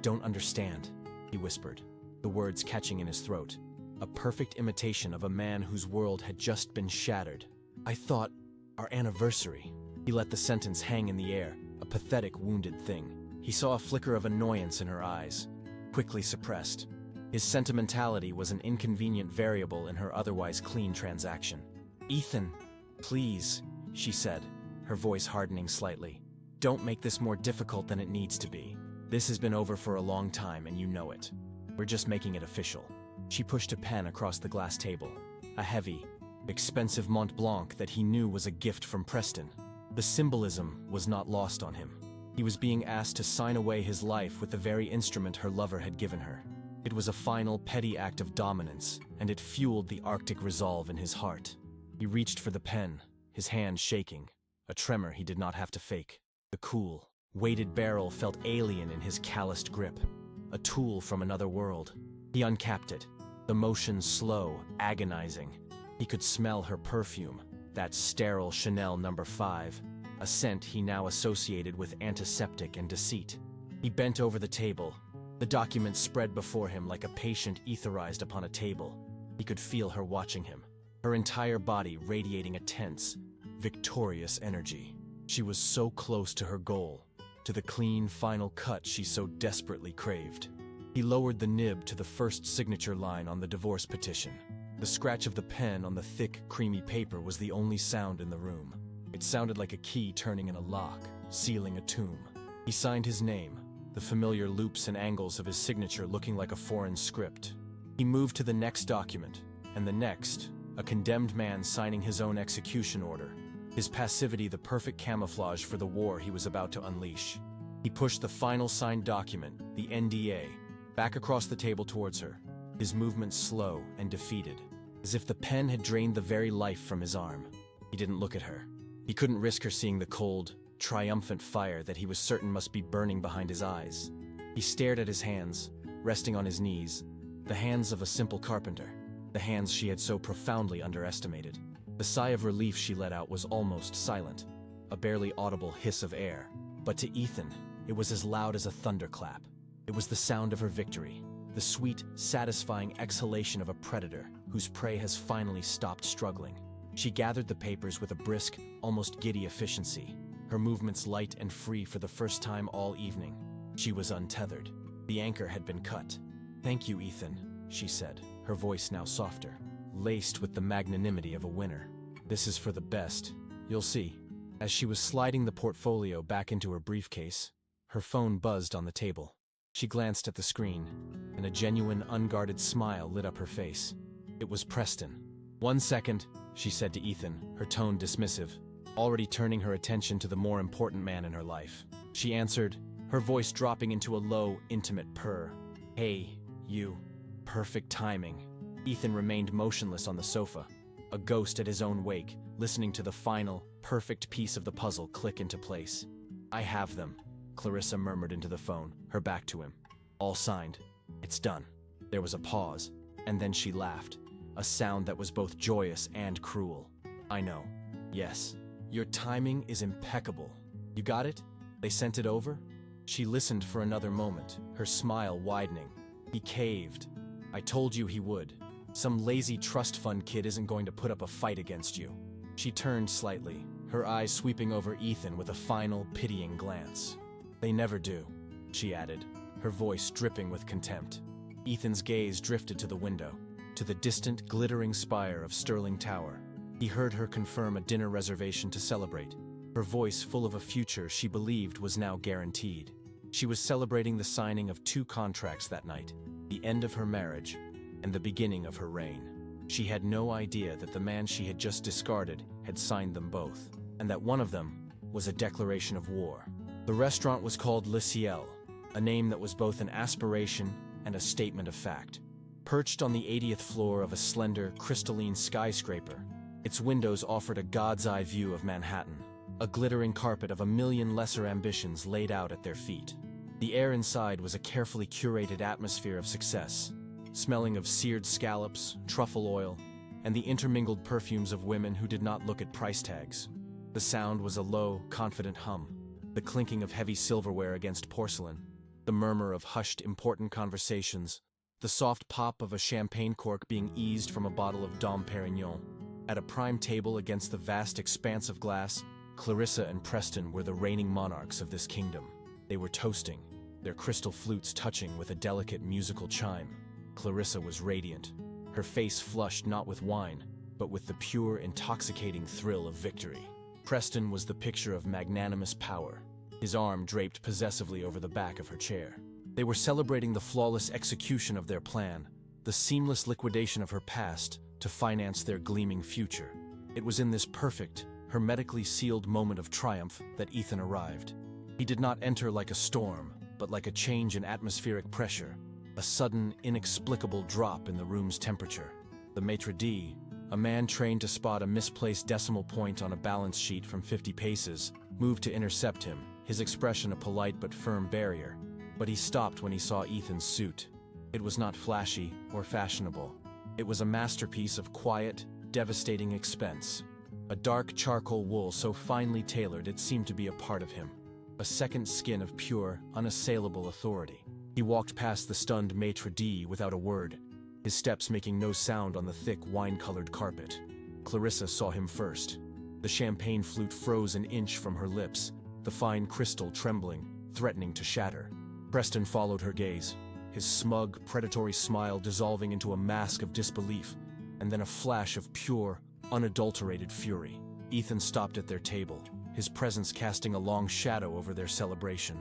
don't understand," he whispered, the words catching in his throat. A perfect imitation of a man whose world had just been shattered. "I thought, our anniversary." He let the sentence hang in the air, a pathetic, wounded thing. He saw a flicker of annoyance in her eyes, quickly suppressed. His sentimentality was an inconvenient variable in her otherwise clean transaction. "Ethan, please," she said, her voice hardening slightly. "Don't make this more difficult than it needs to be. This has been over for a long time and you know it. We're just making it official." She pushed a pen across the glass table, a heavy, expensive Mont Blanc that he knew was a gift from Preston. The symbolism was not lost on him. He was being asked to sign away his life with the very instrument her lover had given her. It was a final, petty act of dominance, and it fueled the Arctic resolve in his heart. He reached for the pen, his hand shaking, a tremor he did not have to fake. The cool, weighted barrel felt alien in his calloused grip, a tool from another world. He uncapped it, the motion slow, agonizing. He could smell her perfume, that sterile Chanel No. 5, a scent he now associated with antiseptic and deceit. He bent over the table, the document spread before him like a patient etherized upon a table. He could feel her watching him, her entire body radiating a tense, victorious energy. She was so close to her goal, to the clean, final cut she so desperately craved. He lowered the nib to the first signature line on the divorce petition. The scratch of the pen on the thick, creamy paper was the only sound in the room. It sounded like a key turning in a lock, sealing a tomb. He signed his name, the familiar loops and angles of his signature looking like a foreign script. He moved to the next document, and the next, a condemned man signing his own execution order, his passivity the perfect camouflage for the war he was about to unleash. He pushed the final signed document, the NDA, back across the table towards her, his movements slow and defeated, as if the pen had drained the very life from his arm. He didn't look at her. He couldn't risk her seeing the cold, triumphant fire that he was certain must be burning behind his eyes. He stared at his hands, resting on his knees, the hands of a simple carpenter, the hands she had so profoundly underestimated. The sigh of relief she let out was almost silent, a barely audible hiss of air. But to Ethan, it was as loud as a thunderclap. It was the sound of her victory, the sweet, satisfying exhalation of a predator whose prey has finally stopped struggling. She gathered the papers with a brisk, almost giddy efficiency, her movements light and free for the first time all evening. She was untethered. The anchor had been cut. "Thank you, Ethan," she said, her voice now softer, laced with the magnanimity of a winner. "This is for the best. You'll see." As she was sliding the portfolio back into her briefcase, her phone buzzed on the table. She glanced at the screen, and a genuine, unguarded smile lit up her face. It was Preston. "1 second," she said to Ethan, her tone dismissive, already turning her attention to the more important man in her life. She answered, her voice dropping into a low, intimate purr. "Hey, you. Perfect timing." Ethan remained motionless on the sofa, a ghost at his own wake, listening to the final, perfect piece of the puzzle click into place. "I have them," Clarissa murmured into the phone, her back to him. "All signed. It's done." There was a pause, and then she laughed, a sound that was both joyous and cruel. "I know. Yes. Your timing is impeccable. You got it? They sent it over?" She listened for another moment, her smile widening. He caved. "I told you he would. Some lazy trust fund kid isn't going to put up a fight against you." She turned slightly, her eyes sweeping over Ethan with a final, pitying glance. "They never do," she added, her voice dripping with contempt. Ethan's gaze drifted to the window, to the distant, glittering spire of Sterling Tower. He heard her confirm a dinner reservation to celebrate, her voice full of a future she believed was now guaranteed. She was celebrating the signing of 2 contracts that night, the end of her marriage and the beginning of her reign. She had no idea that the man she had just discarded had signed them both, and that one of them was a declaration of war. The restaurant was called Le Ciel, a name that was both an aspiration and a statement of fact. Perched on the 80th floor of a slender, crystalline skyscraper, its windows offered a god's-eye view of Manhattan, a glittering carpet of a million lesser ambitions laid out at their feet. The air inside was a carefully curated atmosphere of success, smelling of seared scallops, truffle oil, and the intermingled perfumes of women who did not look at price tags. The sound was a low, confident hum, the clinking of heavy silverware against porcelain, the murmur of hushed, important conversations, the soft pop of a champagne cork being eased from a bottle of Dom Perignon. At a prime table against the vast expanse of glass, Clarissa and Preston were the reigning monarchs of this kingdom. They were toasting, their crystal flutes touching with a delicate musical chime. Clarissa was radiant, her face flushed not with wine, but with the pure, intoxicating thrill of victory. Preston was the picture of magnanimous power, his arm draped possessively over the back of her chair. They were celebrating the flawless execution of their plan, the seamless liquidation of her past to finance their gleaming future. It was in this perfect, hermetically sealed moment of triumph that Ethan arrived. He did not enter like a storm, but like a change in atmospheric pressure, a sudden, inexplicable drop in the room's temperature. The maitre d', A man trained to spot a misplaced decimal point on a balance sheet from 50 paces moved to intercept him, his expression a polite but firm barrier. But he stopped when he saw Ethan's suit. It was not flashy or fashionable. It was a masterpiece of quiet, devastating expense. A dark charcoal wool so finely tailored it seemed to be a part of him. A second skin of pure, unassailable authority. He walked past the stunned maitre d' without a word, his steps making no sound on the thick, wine-colored carpet. Clarissa saw him first. The champagne flute froze an inch from her lips, the fine crystal trembling, threatening to shatter. Preston followed her gaze, his smug, predatory smile dissolving into a mask of disbelief, and then a flash of pure, unadulterated fury. Ethan stopped at their table, his presence casting a long shadow over their celebration.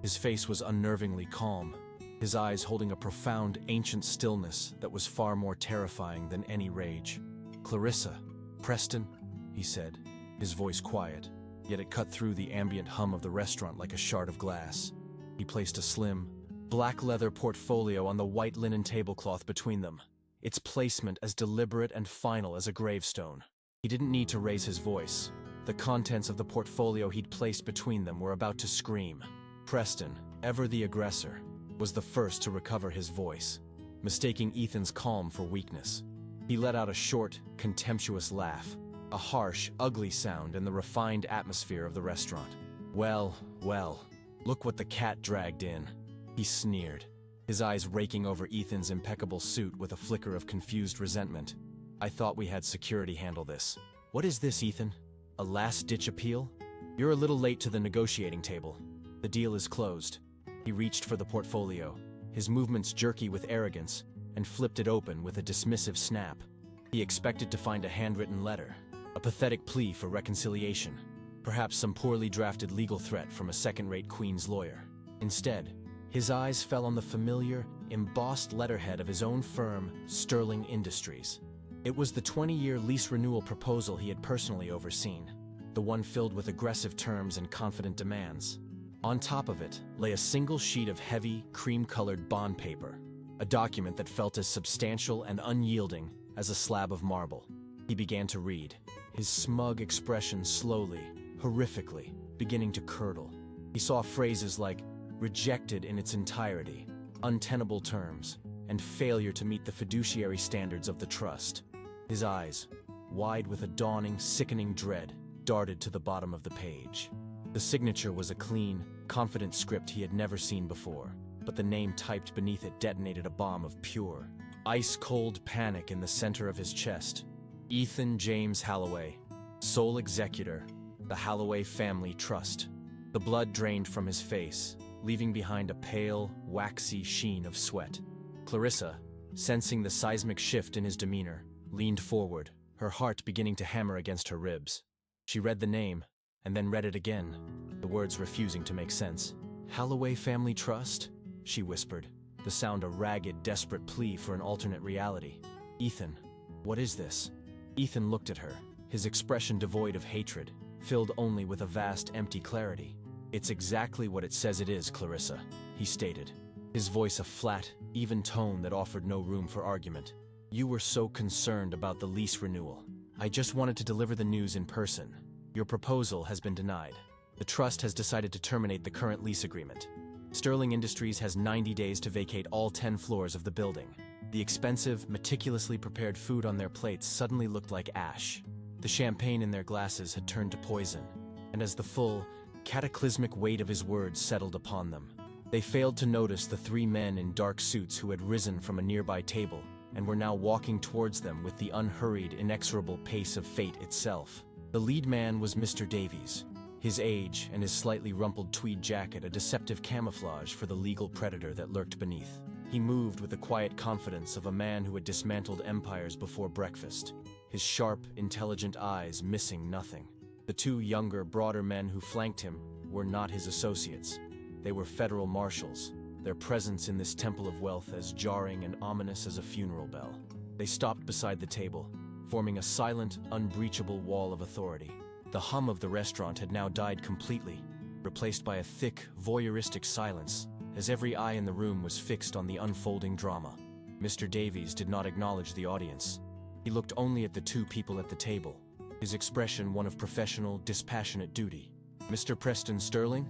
His face was unnervingly calm, his eyes holding a profound, ancient stillness that was far more terrifying than any rage. "Clarissa, Preston," he said, his voice quiet, yet it cut through the ambient hum of the restaurant like a shard of glass. He placed a slim, black leather portfolio on the white linen tablecloth between them, its placement as deliberate and final as a gravestone. He didn't need to raise his voice. The contents of the portfolio he'd placed between them were about to scream. Preston, ever the aggressor, was the first to recover his voice, mistaking Ethan's calm for weakness. He let out a short, contemptuous laugh, a harsh, ugly sound in the refined atmosphere of the restaurant. "Well, well, look what the cat dragged in," he sneered, his eyes raking over Ethan's impeccable suit with a flicker of confused resentment. "I thought we had security handle this. What is this, Ethan? A last-ditch appeal? You're a little late to the negotiating table. The deal is closed." He reached for the portfolio, his movements jerky with arrogance, and flipped it open with a dismissive snap. He expected to find a handwritten letter, a pathetic plea for reconciliation, perhaps some poorly drafted legal threat from a second-rate Queen's lawyer. Instead, his eyes fell on the familiar, embossed letterhead of his own firm, Sterling Industries. It was the 20-year lease renewal proposal he had personally overseen, the one filled with aggressive terms and confident demands. On top of it lay a single sheet of heavy, cream-colored bond paper, a document that felt as substantial and unyielding as a slab of marble. He began to read, his smug expression slowly, horrifically, beginning to curdle. He saw phrases like "rejected in its entirety," "untenable terms," and "failure to meet the fiduciary standards of the trust." His eyes, wide with a dawning, sickening dread, darted to the bottom of the page. The signature was a clean, confident script he had never seen before, but the name typed beneath it detonated a bomb of pure, ice-cold panic in the center of his chest. Ethan James Halloway, sole executor, the Halloway Family Trust. The blood drained from his face, leaving behind a pale, waxy sheen of sweat. Clarissa, sensing the seismic shift in his demeanor, leaned forward, her heart beginning to hammer against her ribs. She read the name, and then read it again, the words refusing to make sense. "Halloway Family Trust?" she whispered, the sound a ragged, desperate plea for an alternate reality. "Ethan, what is this?" Ethan looked at her, his expression devoid of hatred, filled only with a vast, empty clarity. "It's exactly what it says it is, Clarissa," he stated, his voice a flat, even tone that offered no room for argument. "You were so concerned about the lease renewal. I just wanted to deliver the news in person. Your proposal has been denied. The trust has decided to terminate the current lease agreement. Sterling Industries has 90 days to vacate all 10 floors of the building." The expensive, meticulously prepared food on their plates suddenly looked like ash. The champagne in their glasses had turned to poison, and as the full, cataclysmic weight of his words settled upon them, they failed to notice the 3 men in dark suits who had risen from a nearby table and were now walking towards them with the unhurried, inexorable pace of fate itself. The lead man was Mr. Davies, his age and his slightly rumpled tweed jacket a deceptive camouflage for the legal predator that lurked beneath. He moved with the quiet confidence of a man who had dismantled empires before breakfast, his sharp, intelligent eyes missing nothing. The 2 younger, broader men who flanked him were not his associates. They were federal marshals, their presence in this temple of wealth as jarring and ominous as a funeral bell. They stopped beside the table, forming a silent, unbreachable wall of authority. The hum of the restaurant had now died completely, replaced by a thick, voyeuristic silence, as every eye in the room was fixed on the unfolding drama. Mr. Davies did not acknowledge the audience. He looked only at the two people at the table, his expression one of professional, dispassionate duty. "Mr. Preston Sterling?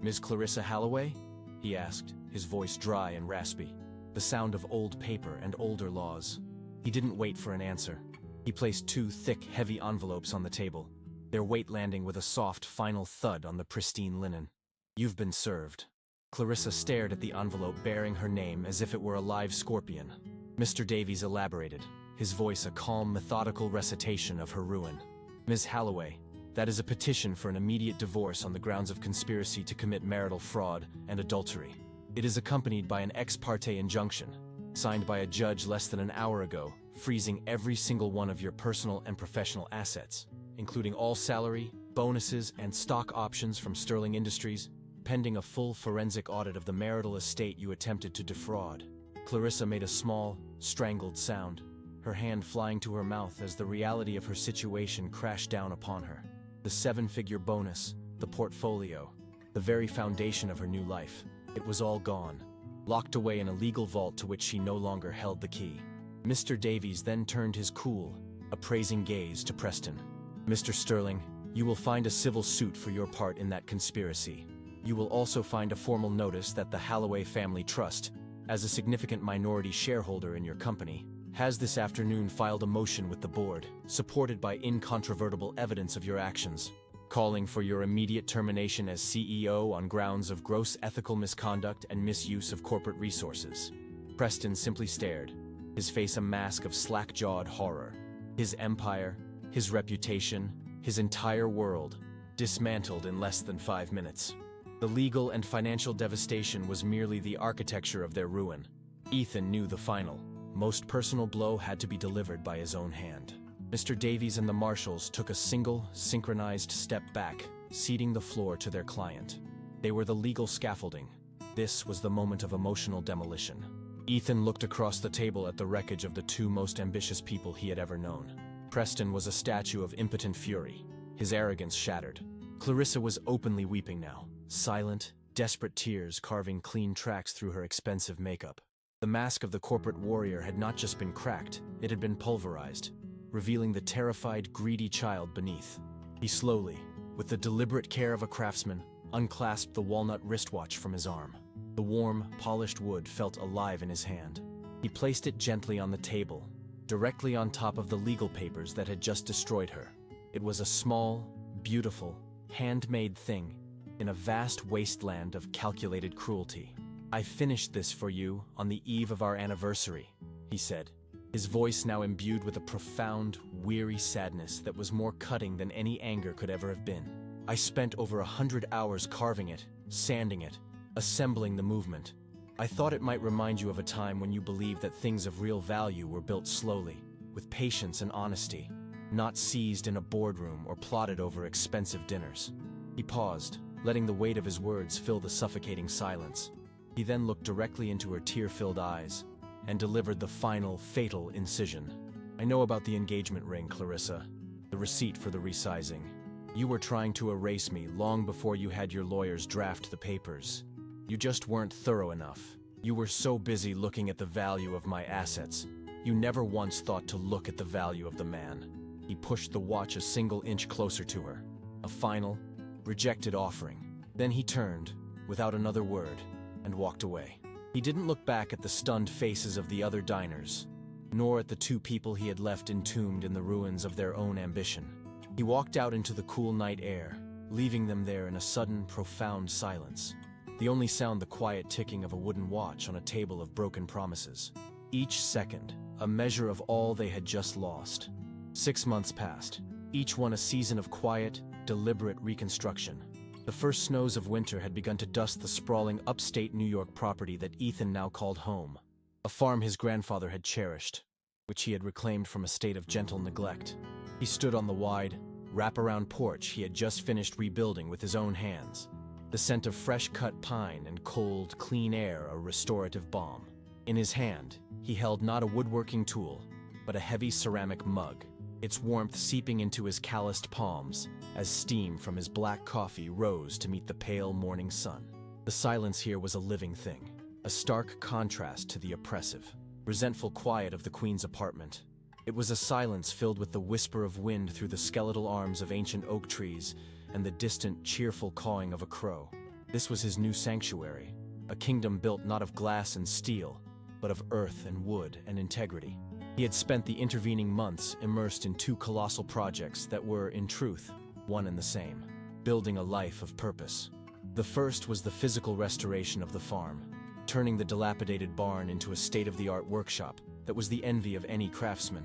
Ms. Clarissa Halloway?" he asked, his voice dry and raspy, the sound of old paper and older laws. He didn't wait for an answer. He placed two thick, heavy envelopes on the table, their weight landing with a soft, final thud on the pristine linen. "You've been served." Clarissa stared at the envelope bearing her name as if it were a live scorpion. Mr. Davies elaborated, his voice a calm, methodical recitation of her ruin. "Ms. Halloway, that is a petition for an immediate divorce on the grounds of conspiracy to commit marital fraud and adultery. It is accompanied by an ex parte injunction, signed by a judge less than an hour ago, freezing every single one of your personal and professional assets, including all salary, bonuses, and stock options from Sterling Industries, pending a full forensic audit of the marital estate you attempted to defraud." Clarissa made a small, strangled sound, her hand flying to her mouth as the reality of her situation crashed down upon her. The seven-figure bonus, the portfolio, the very foundation of her new life. It was all gone, locked away in a legal vault to which she no longer held the key. Mr. Davies then turned his cool, appraising gaze to Preston. "Mr. Sterling, you will find a civil suit for your part in that conspiracy. You will also find a formal notice that the Halloway Family Trust, as a significant minority shareholder in your company, has this afternoon filed a motion with the board, supported by incontrovertible evidence of your actions, calling for your immediate termination as CEO on grounds of gross ethical misconduct and misuse of corporate resources." Preston simply stared, his face a mask of slack-jawed horror. His empire, his reputation, his entire world, dismantled in less than 5 minutes. The legal and financial devastation was merely the architecture of their ruin. Ethan knew the final, most personal blow had to be delivered by his own hand. Mr. Davies and the marshals took a single, synchronized step back, ceding the floor to their client. They were the legal scaffolding. This was the moment of emotional demolition. Ethan looked across the table at the wreckage of the two most ambitious people he had ever known. Preston was a statue of impotent fury, his arrogance shattered. Clarissa was openly weeping now, silent, desperate tears carving clean tracks through her expensive makeup. The mask of the corporate warrior had not just been cracked, it had been pulverized, revealing the terrified, greedy child beneath. He slowly, with the deliberate care of a craftsman, unclasped the walnut wristwatch from his arm. The warm, polished wood felt alive in his hand. He placed it gently on the table, directly on top of the legal papers that had just destroyed her. It was a small, beautiful, handmade thing in a vast wasteland of calculated cruelty. "I finished this for you on the eve of our anniversary," he said, his voice now imbued with a profound, weary sadness that was more cutting than any anger could ever have been. "I spent over 100 hours carving it, sanding it, assembling the movement. I thought it might remind you of a time when you believed that things of real value were built slowly, with patience and honesty, not seized in a boardroom or plotted over expensive dinners." He paused, letting the weight of his words fill the suffocating silence. He then looked directly into her tear-filled eyes and delivered the final, fatal incision. "I know about the engagement ring, Clarissa, the receipt for the resizing. You were trying to erase me long before you had your lawyers draft the papers. You just weren't thorough enough. You were so busy looking at the value of my assets, you never once thought to look at the value of the man." He pushed the watch a single inch closer to her, a final, rejected offering. Then he turned, without another word, and walked away. He didn't look back at the stunned faces of the other diners, nor at the two people he had left entombed in the ruins of their own ambition. He walked out into the cool night air, leaving them there in a sudden, profound silence. The only sound the quiet ticking of a wooden watch on a table of broken promises. Each second, a measure of all they had just lost. 6 months passed, each one a season of quiet, deliberate reconstruction. The first snows of winter had begun to dust the sprawling upstate New York property that Ethan now called home, a farm his grandfather had cherished, which he had reclaimed from a state of gentle neglect. He stood on the wide, wraparound porch he had just finished rebuilding with his own hands, the scent of fresh-cut pine and cold, clean air a restorative balm. In his hand, he held not a woodworking tool, but a heavy ceramic mug, its warmth seeping into his calloused palms as steam from his black coffee rose to meet the pale morning sun. The silence here was a living thing, a stark contrast to the oppressive, resentful quiet of the Queen's apartment. It was a silence filled with the whisper of wind through the skeletal arms of ancient oak trees and the distant, cheerful cawing of a crow. This was his new sanctuary, a kingdom built not of glass and steel, but of earth and wood and integrity. He had spent the intervening months immersed in two colossal projects that were, in truth, one and the same, building a life of purpose. The first was the physical restoration of the farm, turning the dilapidated barn into a state-of-the-art workshop that was the envy of any craftsman,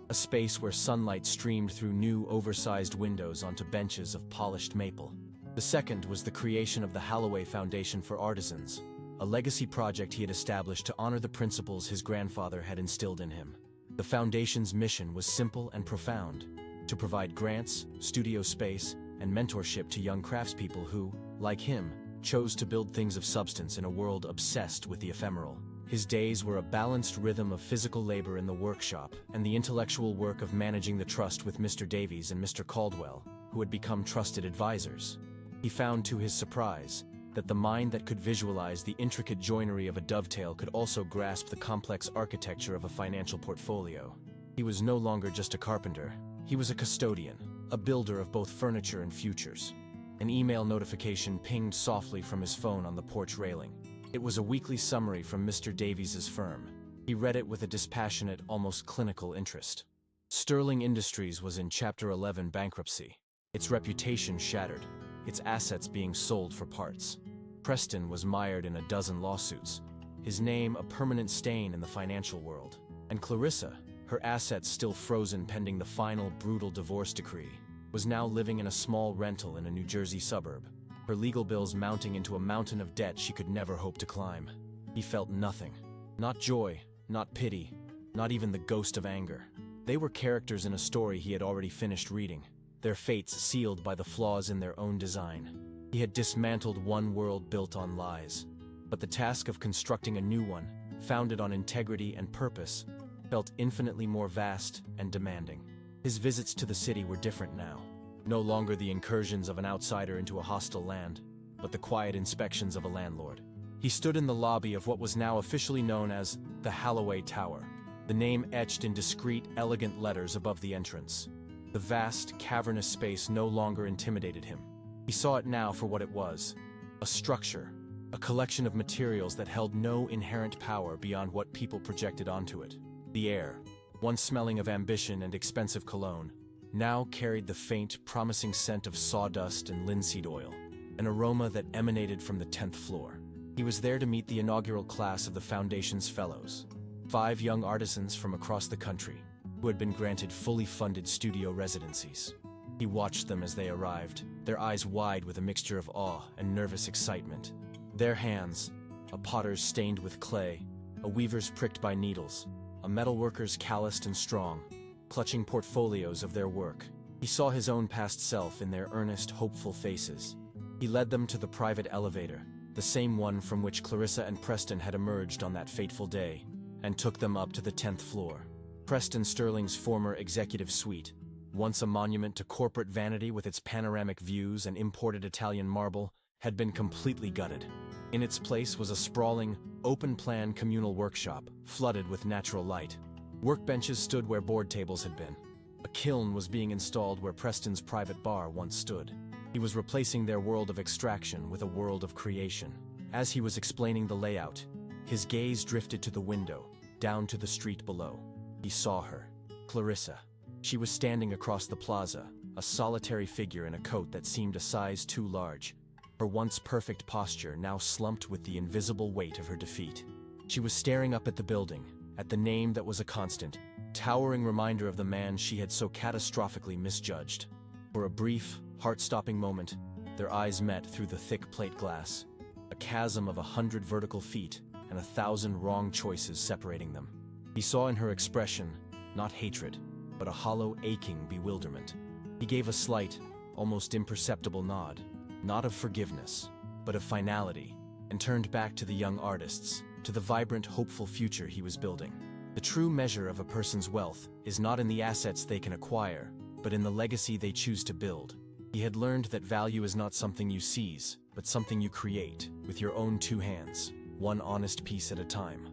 a space where sunlight streamed through new, oversized windows onto benches of polished maple. The second was the creation of the Halloway Foundation for Artisans, a legacy project he had established to honor the principles his grandfather had instilled in him. The foundation's mission was simple and profound: to provide grants, studio space, and mentorship to young craftspeople who, like him, chose to build things of substance in a world obsessed with the ephemeral. His days were a balanced rhythm of physical labor in the workshop and the intellectual work of managing the trust with Mr. Davies and Mr. Caldwell, who had become trusted advisors. He found, to his surprise, that the mind that could visualize the intricate joinery of a dovetail could also grasp the complex architecture of a financial portfolio. He was no longer just a carpenter. He was a custodian, a builder of both furniture and futures. An email notification pinged softly from his phone on the porch railing. It was a weekly summary from Mr. Davies's firm. He read it with a dispassionate, almost clinical interest. Sterling Industries was in Chapter 11 bankruptcy, its reputation shattered, its assets being sold for parts. Preston was mired in a dozen lawsuits, his name a permanent stain in the financial world. And Clarissa, her assets still frozen pending the final brutal divorce decree, was now living in a small rental in a New Jersey suburb, her legal bills mounting into a mountain of debt she could never hope to climb. He felt nothing. Not joy, not pity, not even the ghost of anger. They were characters in a story he had already finished reading, their fates sealed by the flaws in their own design. He had dismantled one world built on lies, but the task of constructing a new one, founded on integrity and purpose, felt infinitely more vast and demanding. His visits to the city were different now. No longer the incursions of an outsider into a hostile land, but the quiet inspections of a landlord. He stood in the lobby of what was now officially known as the Halloway Tower, the name etched in discreet, elegant letters above the entrance. The vast, cavernous space no longer intimidated him. He saw it now for what it was: a structure, a collection of materials that held no inherent power beyond what people projected onto it. The air, once smelling of ambition and expensive cologne, now carried the faint, promising scent of sawdust and linseed oil, an aroma that emanated from the 10th floor. He was there to meet the inaugural class of the Foundation's fellows, 5 young artisans from across the country, who had been granted fully funded studio residencies. He watched them as they arrived, their eyes wide with a mixture of awe and nervous excitement. Their hands, a potter's stained with clay, a weaver's pricked by needles, a metalworker's calloused and strong, clutching portfolios of their work. He saw his own past self in their earnest, hopeful faces. He led them to the private elevator, the same one from which Clarissa and Preston had emerged on that fateful day, and took them up to the 10th floor. Preston Sterling's former executive suite, once a monument to corporate vanity with its panoramic views and imported Italian marble, had been completely gutted. In its place was a sprawling, open-plan communal workshop, flooded with natural light. Workbenches stood where board tables had been. A kiln was being installed where Preston's private bar once stood. He was replacing their world of extraction with a world of creation. As he was explaining the layout, his gaze drifted to the window, down to the street below. He saw her, Clarissa. She was standing across the plaza, a solitary figure in a coat that seemed a size too large. Her once perfect posture now slumped with the invisible weight of her defeat. She was staring up at the building, at the name that was a constant, towering reminder of the man she had so catastrophically misjudged. For a brief, heart-stopping moment, their eyes met through the thick plate glass, a chasm of 100 vertical feet and 1,000 wrong choices separating them. He saw in her expression, not hatred, but a hollow, aching bewilderment. He gave a slight, almost imperceptible nod, not of forgiveness, but of finality, and turned back to the young artists, to the vibrant, hopeful future he was building. The true measure of a person's wealth is not in the assets they can acquire, but in the legacy they choose to build. He had learned that value is not something you seize, but something you create, with your own 2 hands, one honest piece at a time.